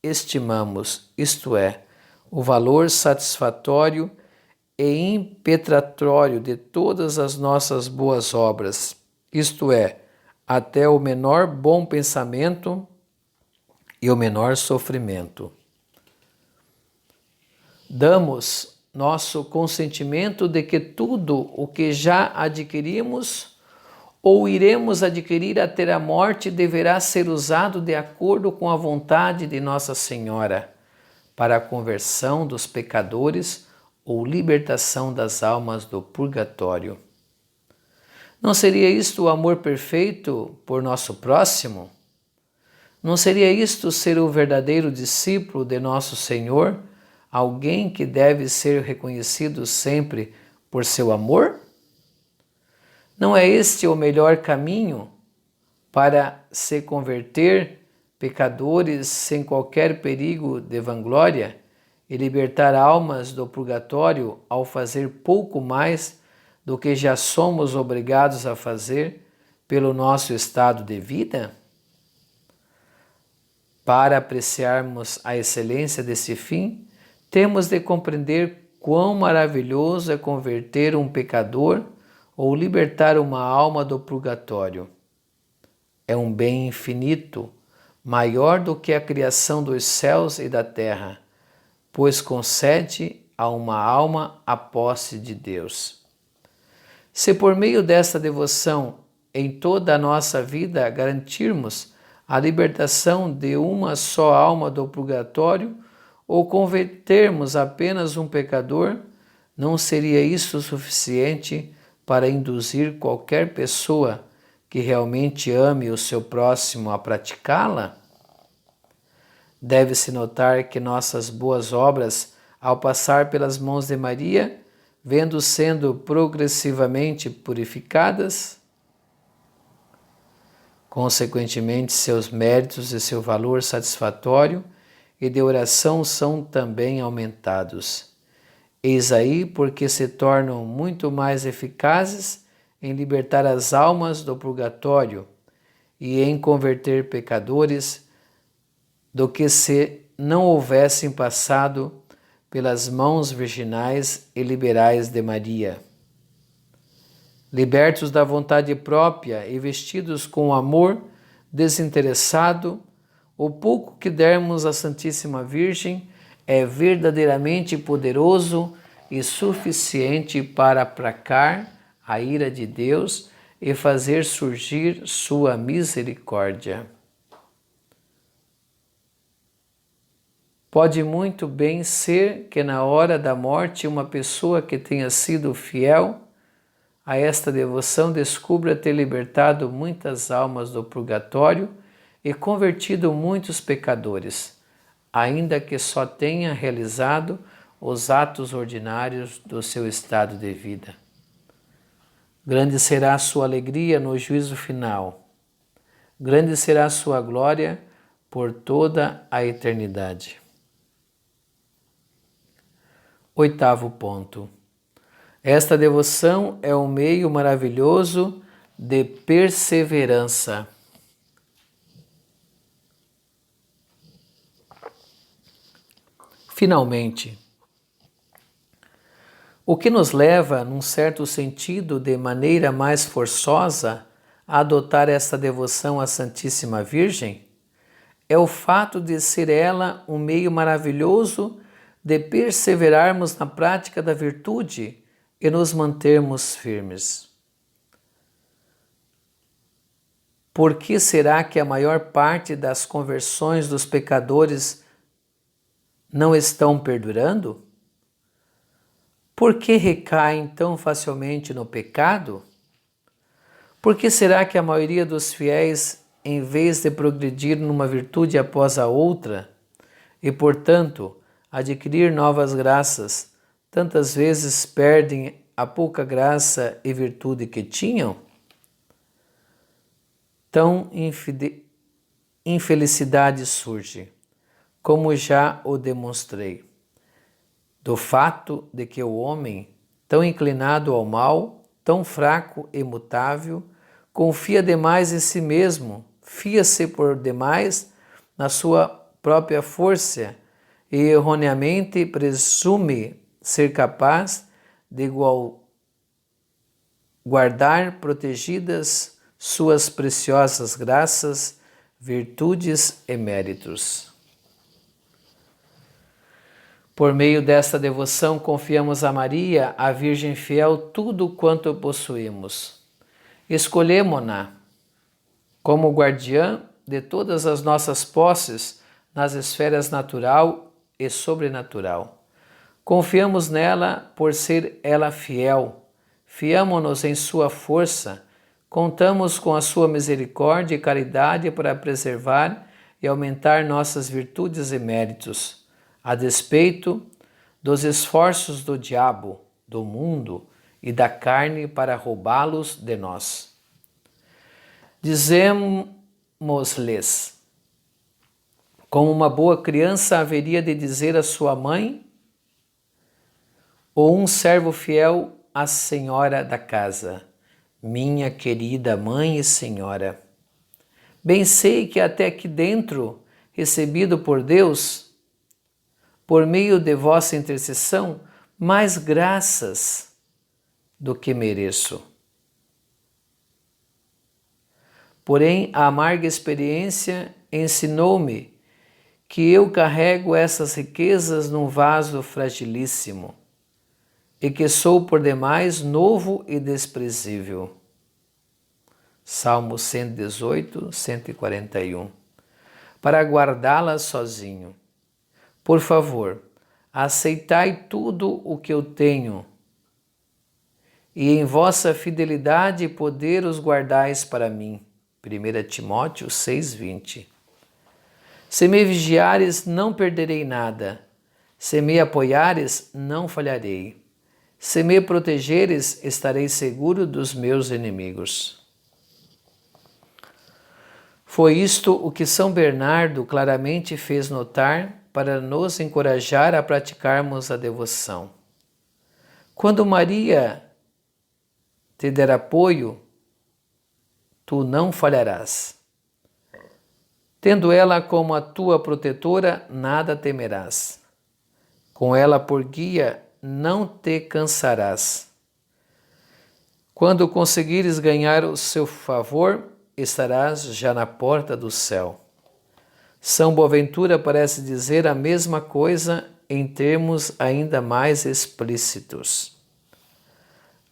estimamos, isto é, o valor satisfatório e impetratório de todas as nossas boas obras, isto é, até o menor bom pensamento e o menor sofrimento. Damos nosso consentimento de que tudo o que já adquirimos ou iremos adquirir até a morte deverá ser usado de acordo com a vontade de Nossa Senhora, para a conversão dos pecadores ou libertação das almas do purgatório. Não seria isto o amor perfeito por nosso próximo? Não seria isto ser o verdadeiro discípulo de Nosso Senhor, alguém que deve ser reconhecido sempre por seu amor? Não é este o melhor caminho para se converter pecadores sem qualquer perigo de vanglória e libertar almas do purgatório ao fazer pouco mais do que já somos obrigados a fazer pelo nosso estado de vida? Para apreciarmos a excelência desse fim, temos de compreender quão maravilhoso é converter um pecador ou libertar uma alma do purgatório. É um bem infinito, maior do que a criação dos céus e da terra, pois concede a uma alma a posse de Deus. Se por meio desta devoção em toda a nossa vida garantirmos a libertação de uma só alma do purgatório, ou convertermos apenas um pecador, não seria isso suficiente para induzir qualquer pessoa que realmente ame o seu próximo a praticá-la? Deve-se notar que nossas boas obras, ao passar pelas mãos de Maria, vendo sendo progressivamente purificadas, consequentemente seus méritos e seu valor satisfatório e de oração são também aumentados. Eis aí porque se tornam muito mais eficazes em libertar as almas do purgatório e em converter pecadores do que se não houvessem passado pelas mãos virginais e liberais de Maria. Libertos da vontade própria e vestidos com amor desinteressado, o pouco que dermos à Santíssima Virgem é verdadeiramente poderoso e suficiente para aplacar a ira de Deus e fazer surgir sua misericórdia. Pode muito bem ser que na hora da morte uma pessoa que tenha sido fiel a esta devoção descubra ter libertado muitas almas do purgatório e convertido muitos pecadores, ainda que só tenha realizado os atos ordinários do seu estado de vida. Grande será a sua alegria no juízo final. Grande será a sua glória por toda a eternidade. 8º ponto. Esta devoção é um meio maravilhoso de perseverança. Finalmente, o que nos leva, num certo sentido, de maneira mais forçosa, a adotar esta devoção à Santíssima Virgem, é o fato de ser ela um meio maravilhoso de perseverarmos na prática da virtude e nos mantermos firmes. Por que será que a maior parte das conversões dos pecadores não estão perdurando? Por que recaem tão facilmente no pecado? Por que será que a maioria dos fiéis, em vez de progredir numa virtude após a outra, e, portanto, adquirir novas graças, tantas vezes perdem a pouca graça e virtude que tinham? Tão infelicidade surge, como já o demonstrei, do fato de que o homem, tão inclinado ao mal, tão fraco e mutável, confia demais em si mesmo, fia-se por demais na sua própria força e erroneamente presume ser capaz de guardar protegidas suas preciosas graças, virtudes e méritos. Por meio desta devoção, confiamos a Maria, a Virgem Fiel, tudo quanto possuímos. Escolhemo-na como guardiã de todas as nossas posses nas esferas natural e sobrenatural. Confiamos nela por ser ela fiel, fiamo-nos em sua força, contamos com a sua misericórdia e caridade para preservar e aumentar nossas virtudes e méritos, a despeito dos esforços do diabo, do mundo e da carne para roubá-los de nós. Dizemos-lhes, como uma boa criança haveria de dizer à sua mãe, ou um servo fiel à senhora da casa: minha querida mãe e senhora. Bem sei que até aqui dentro, recebido por Deus, por meio de vossa intercessão, mais graças do que mereço. Porém, a amarga experiência ensinou-me que eu carrego essas riquezas num vaso fragilíssimo e que sou por demais novo e desprezível. Salmo 118, 141. Para guardá-las sozinho. Por favor, aceitai tudo o que eu tenho e em vossa fidelidade e poder os guardais para mim. 1 Timóteo 6:20. Se me vigiares, não perderei nada. Se me apoiares, não falharei. Se me protegeres, estarei seguro dos meus inimigos. Foi isto o que São Bernardo claramente fez notar para nos encorajar a praticarmos a devoção. Quando Maria te der apoio, tu não falharás. Tendo ela como a tua protetora, nada temerás. Com ela por guia, não te cansarás. Quando conseguires ganhar o seu favor, estarás já na porta do céu. São Boaventura parece dizer a mesma coisa em termos ainda mais explícitos.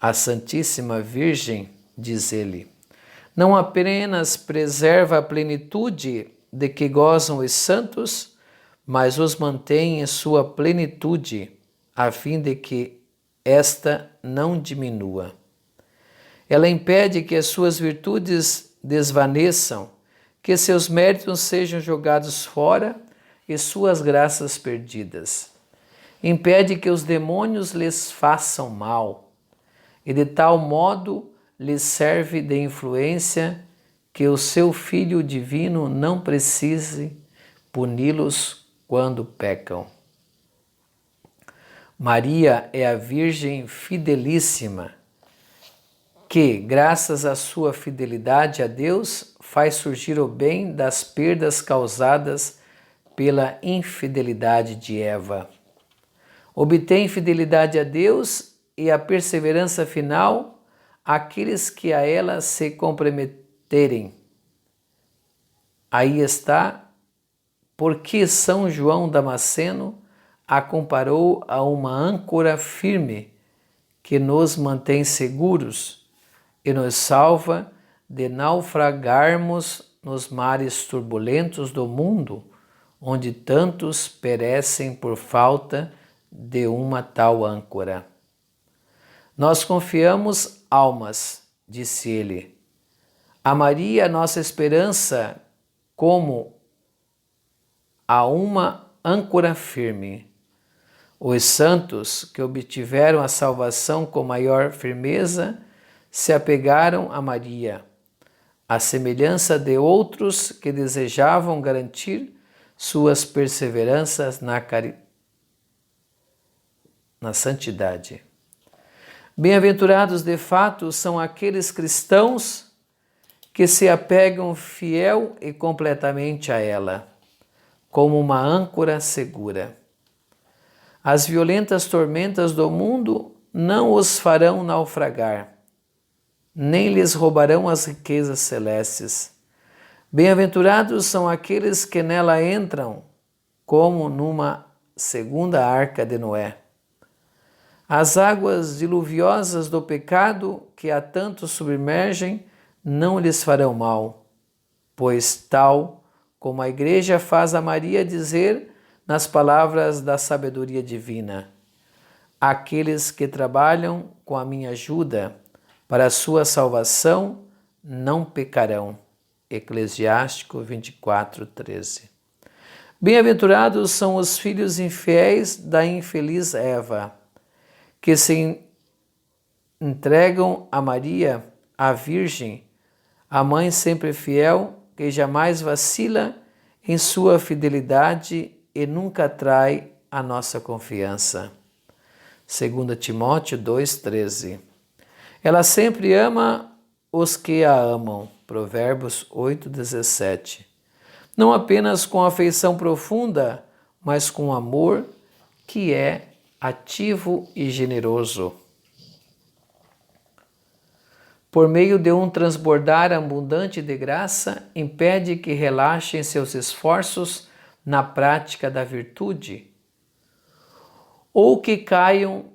A Santíssima Virgem, diz ele, não apenas preserva a plenitude de que gozam os santos, mas os mantém em sua plenitude, a fim de que esta não diminua. Ela impede que as suas virtudes desvaneçam, que seus méritos sejam jogados fora e suas graças perdidas. Impede que os demônios lhes façam mal, e de tal modo lhes serve de influência que o seu Filho Divino não precise puni-los quando pecam. Maria é a Virgem fidelíssima, que, graças à sua fidelidade a Deus, faz surgir o bem das perdas causadas pela infidelidade de Eva. Obtém fidelidade a Deus e a perseverança final aqueles que a ela se comprometerem. Aí está porque São João Damasceno a comparou a uma âncora firme que nos mantém seguros e nos salva de naufragarmos nos mares turbulentos do mundo, onde tantos perecem por falta de uma tal âncora. Nós confiamos almas, disse ele. A Maria, nossa esperança, como a uma âncora firme. Os santos que obtiveram a salvação com maior firmeza se apegaram a Maria, à semelhança de outros que desejavam garantir suas perseveranças na santidade. Bem-aventurados de fato são aqueles cristãos que se apegam fiel e completamente a ela, como uma âncora segura. As violentas tormentas do mundo não os farão naufragar, nem lhes roubarão as riquezas celestes. Bem-aventurados são aqueles que nela entram, como numa segunda arca de Noé. As águas diluviosas do pecado que a tanto submergem não lhes farão mal, pois tal como a Igreja faz a Maria dizer nas palavras da sabedoria divina: aqueles que trabalham com a minha ajuda para a sua salvação não pecarão. Eclesiástico 24:13. Bem-aventurados são os filhos infiéis da infeliz Eva, que se entregam a Maria, a Virgem, a mãe sempre fiel, que jamais vacila em sua fidelidade e nunca trai a nossa confiança. 2 Timóteo 2,13. Ela sempre ama os que a amam. Provérbios 8,17. Não apenas com afeição profunda, mas com amor que é ativo e generoso. Por meio de um transbordar abundante de graça, impede que relaxem seus esforços na prática da virtude, ou que caiam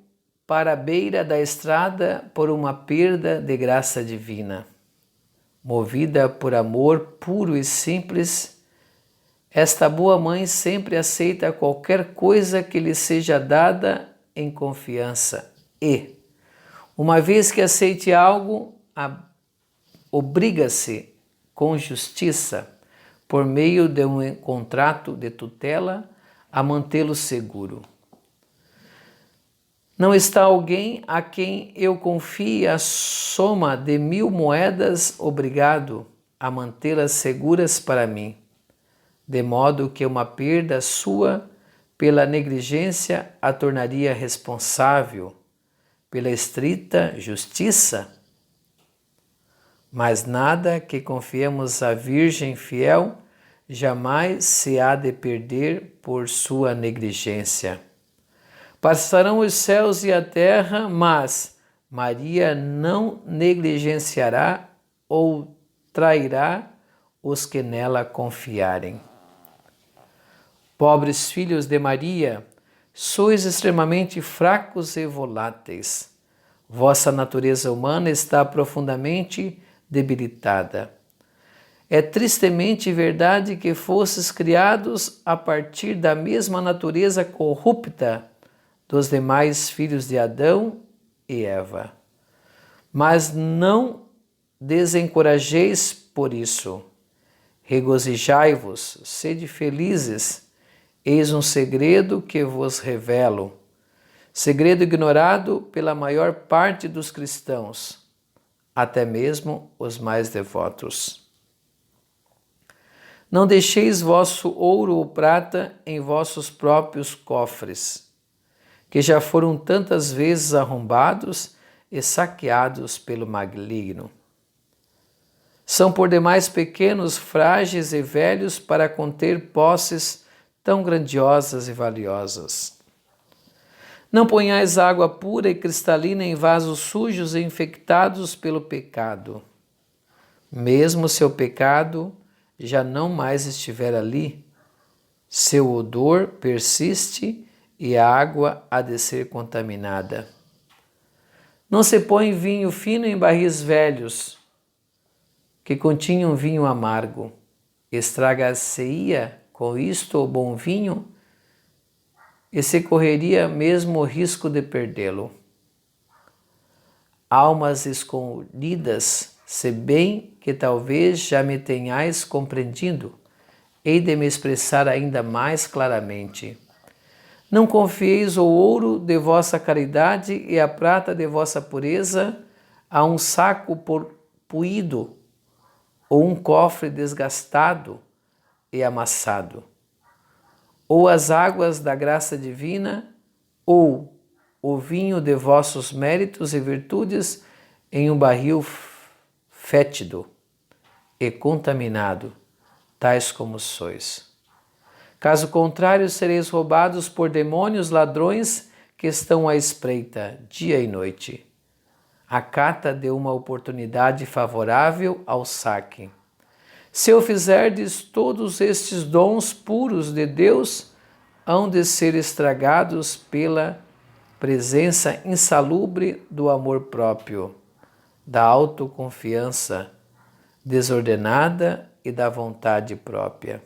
para a beira da estrada por uma perda de graça divina. Movida por amor puro e simples, esta boa mãe sempre aceita qualquer coisa que lhe seja dada em confiança e, Uma vez que aceite algo, obriga-se com justiça, por meio de um contrato de tutela, a mantê-lo seguro. Não está alguém a quem eu confie a soma de 1000 moedas obrigado a mantê-las seguras para mim, de modo que uma perda sua pela negligência a tornaria responsável pela estrita justiça? Mas nada que confiemos à Virgem fiel jamais se há de perder por sua negligência. Passarão os céus e a terra, mas Maria não negligenciará ou trairá os que nela confiarem. Pobres filhos de Maria, sois extremamente fracos e voláteis. Vossa natureza humana está profundamente debilitada. É tristemente verdade que fostes criados a partir da mesma natureza corrupta dos demais filhos de Adão e Eva. Mas não desencorajeis por isso. Regozijai-vos, sede felizes. Eis um segredo que vos revelo. Segredo ignorado pela maior parte dos cristãos, até mesmo os mais devotos. Não deixeis vosso ouro ou prata em vossos próprios cofres, que já foram tantas vezes arrombados e saqueados pelo maligno. São por demais pequenos, frágeis e velhos para conter posses tão grandiosas e valiosas. Não ponhais água pura e cristalina em vasos sujos e infectados pelo pecado. Mesmo se o pecado já não mais estiver ali, seu odor persiste e a água há de ser contaminada. Não se põe vinho fino em barris velhos, que continham vinho amargo. Estragar-se-ia com isto o bom vinho, e se correria mesmo o risco de perdê-lo. Almas escondidas, se bem que talvez já me tenhais compreendido, hei de me expressar ainda mais claramente. Não confieis o ouro de vossa caridade e a prata de vossa pureza a um saco puído ou um cofre desgastado e amassado, ou as águas da graça divina, ou o vinho de vossos méritos e virtudes em um barril fétido e contaminado, tais como sois. Caso contrário, sereis roubados por demônios ladrões que estão à espreita, dia e noite, à cata de uma oportunidade favorável ao saque. Se o fizerdes, todos estes dons puros de Deus hão de ser estragados pela presença insalubre do amor próprio, da autoconfiança desordenada e da vontade própria.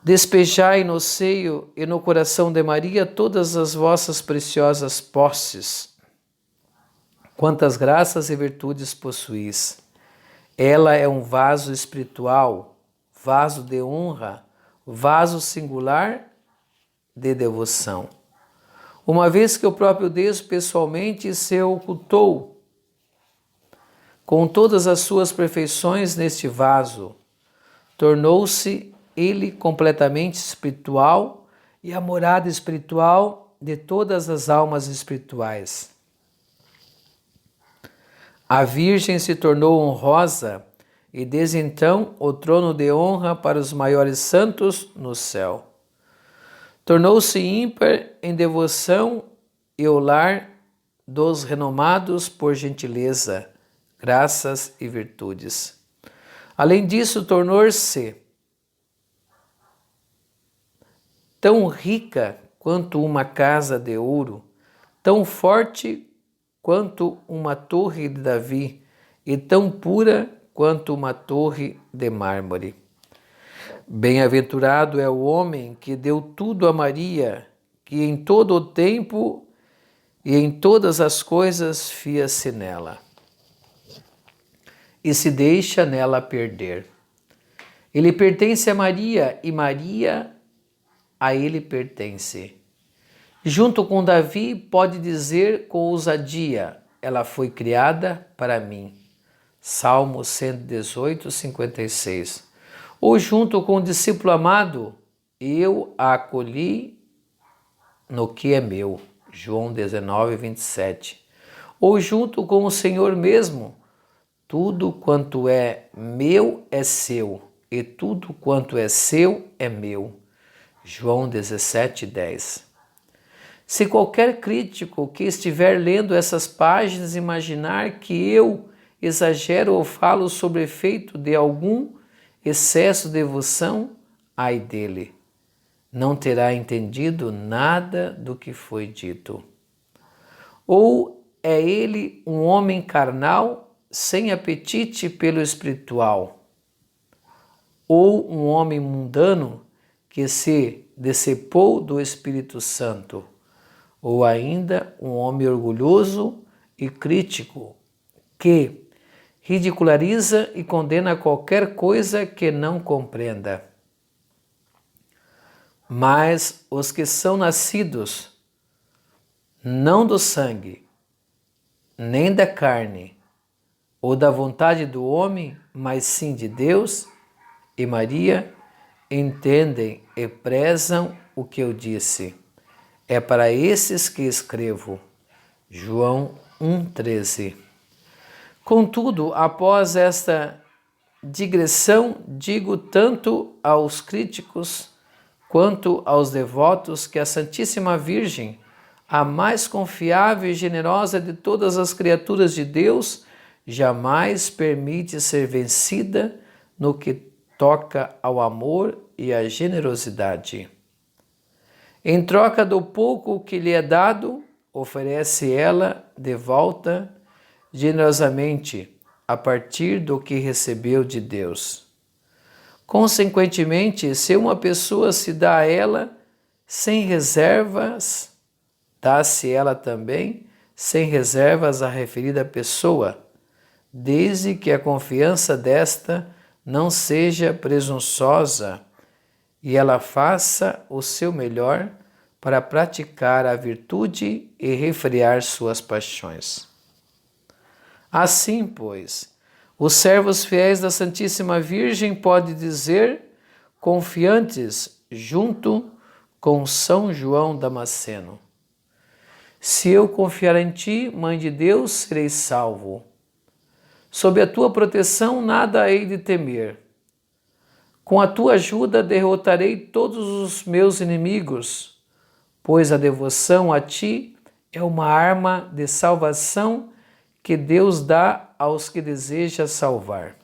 Despejai no seio e no coração de Maria todas as vossas preciosas posses, quantas graças e virtudes possuís. Ela é um vaso espiritual, vaso de honra, vaso singular de devoção. Uma vez que o próprio Deus pessoalmente se ocultou com todas as suas perfeições neste vaso, tornou-se ele completamente espiritual e a morada espiritual de todas as almas espirituais. A Virgem se tornou honrosa e desde então o trono de honra para os maiores santos no céu. Tornou-se ímpar em devoção e o lar dos renomados por gentileza, graças e virtudes. Além disso, tornou-se tão rica quanto uma casa de ouro, tão forte quanto uma torre de Davi e tão pura quanto uma torre de mármore. Bem-aventurado é o homem que deu tudo a Maria, que em todo o tempo e em todas as coisas fia-se nela, e se deixa nela perder. Ele pertence a Maria, e Maria a ele pertence. Junto com Davi, pode dizer com ousadia: ela foi criada para mim. Salmo 118, 56. Ou junto com o discípulo amado: eu a acolhi no que é meu. João 19, 27. Ou junto com o Senhor mesmo: tudo quanto é meu é seu, e tudo quanto é seu é meu. João 17, 10. Se qualquer crítico que estiver lendo essas páginas imaginar que eu exagero ou falo sobre o efeito de algum excesso de devoção, ai dele, não terá entendido nada do que foi dito. Ou é ele um homem carnal, sem apetite pelo espiritual, ou um homem mundano que se decepou do Espírito Santo, ou ainda um homem orgulhoso e crítico que ridiculariza e condena qualquer coisa que não compreenda. Mas os que são nascidos não do sangue, nem da carne, ou da vontade do homem, mas sim de Deus e Maria, entendem e prezam o que eu disse. É para esses que escrevo. João 1,13. Contudo, após esta digressão, digo tanto aos críticos quanto aos devotos que a Santíssima Virgem, a mais confiável e generosa de todas as criaturas de Deus, jamais permite ser vencida no que toca ao amor e à generosidade. Em troca do pouco que lhe é dado, oferece ela de volta generosamente a partir do que recebeu de Deus. Consequentemente, se uma pessoa se dá a ela sem reservas, dá-se ela também sem reservas à referida pessoa, desde que a confiança desta não seja presunçosa e ela faça o seu melhor para praticar a virtude e refrear suas paixões. Assim, pois, os servos fiéis da Santíssima Virgem podem dizer, confiantes, junto com São João Damasceno: se eu confiar em ti, Mãe de Deus, serei salvo. Sob a tua proteção nada hei de temer. Com a tua ajuda derrotarei todos os meus inimigos, pois a devoção a ti é uma arma de salvação que Deus dá aos que deseja salvar.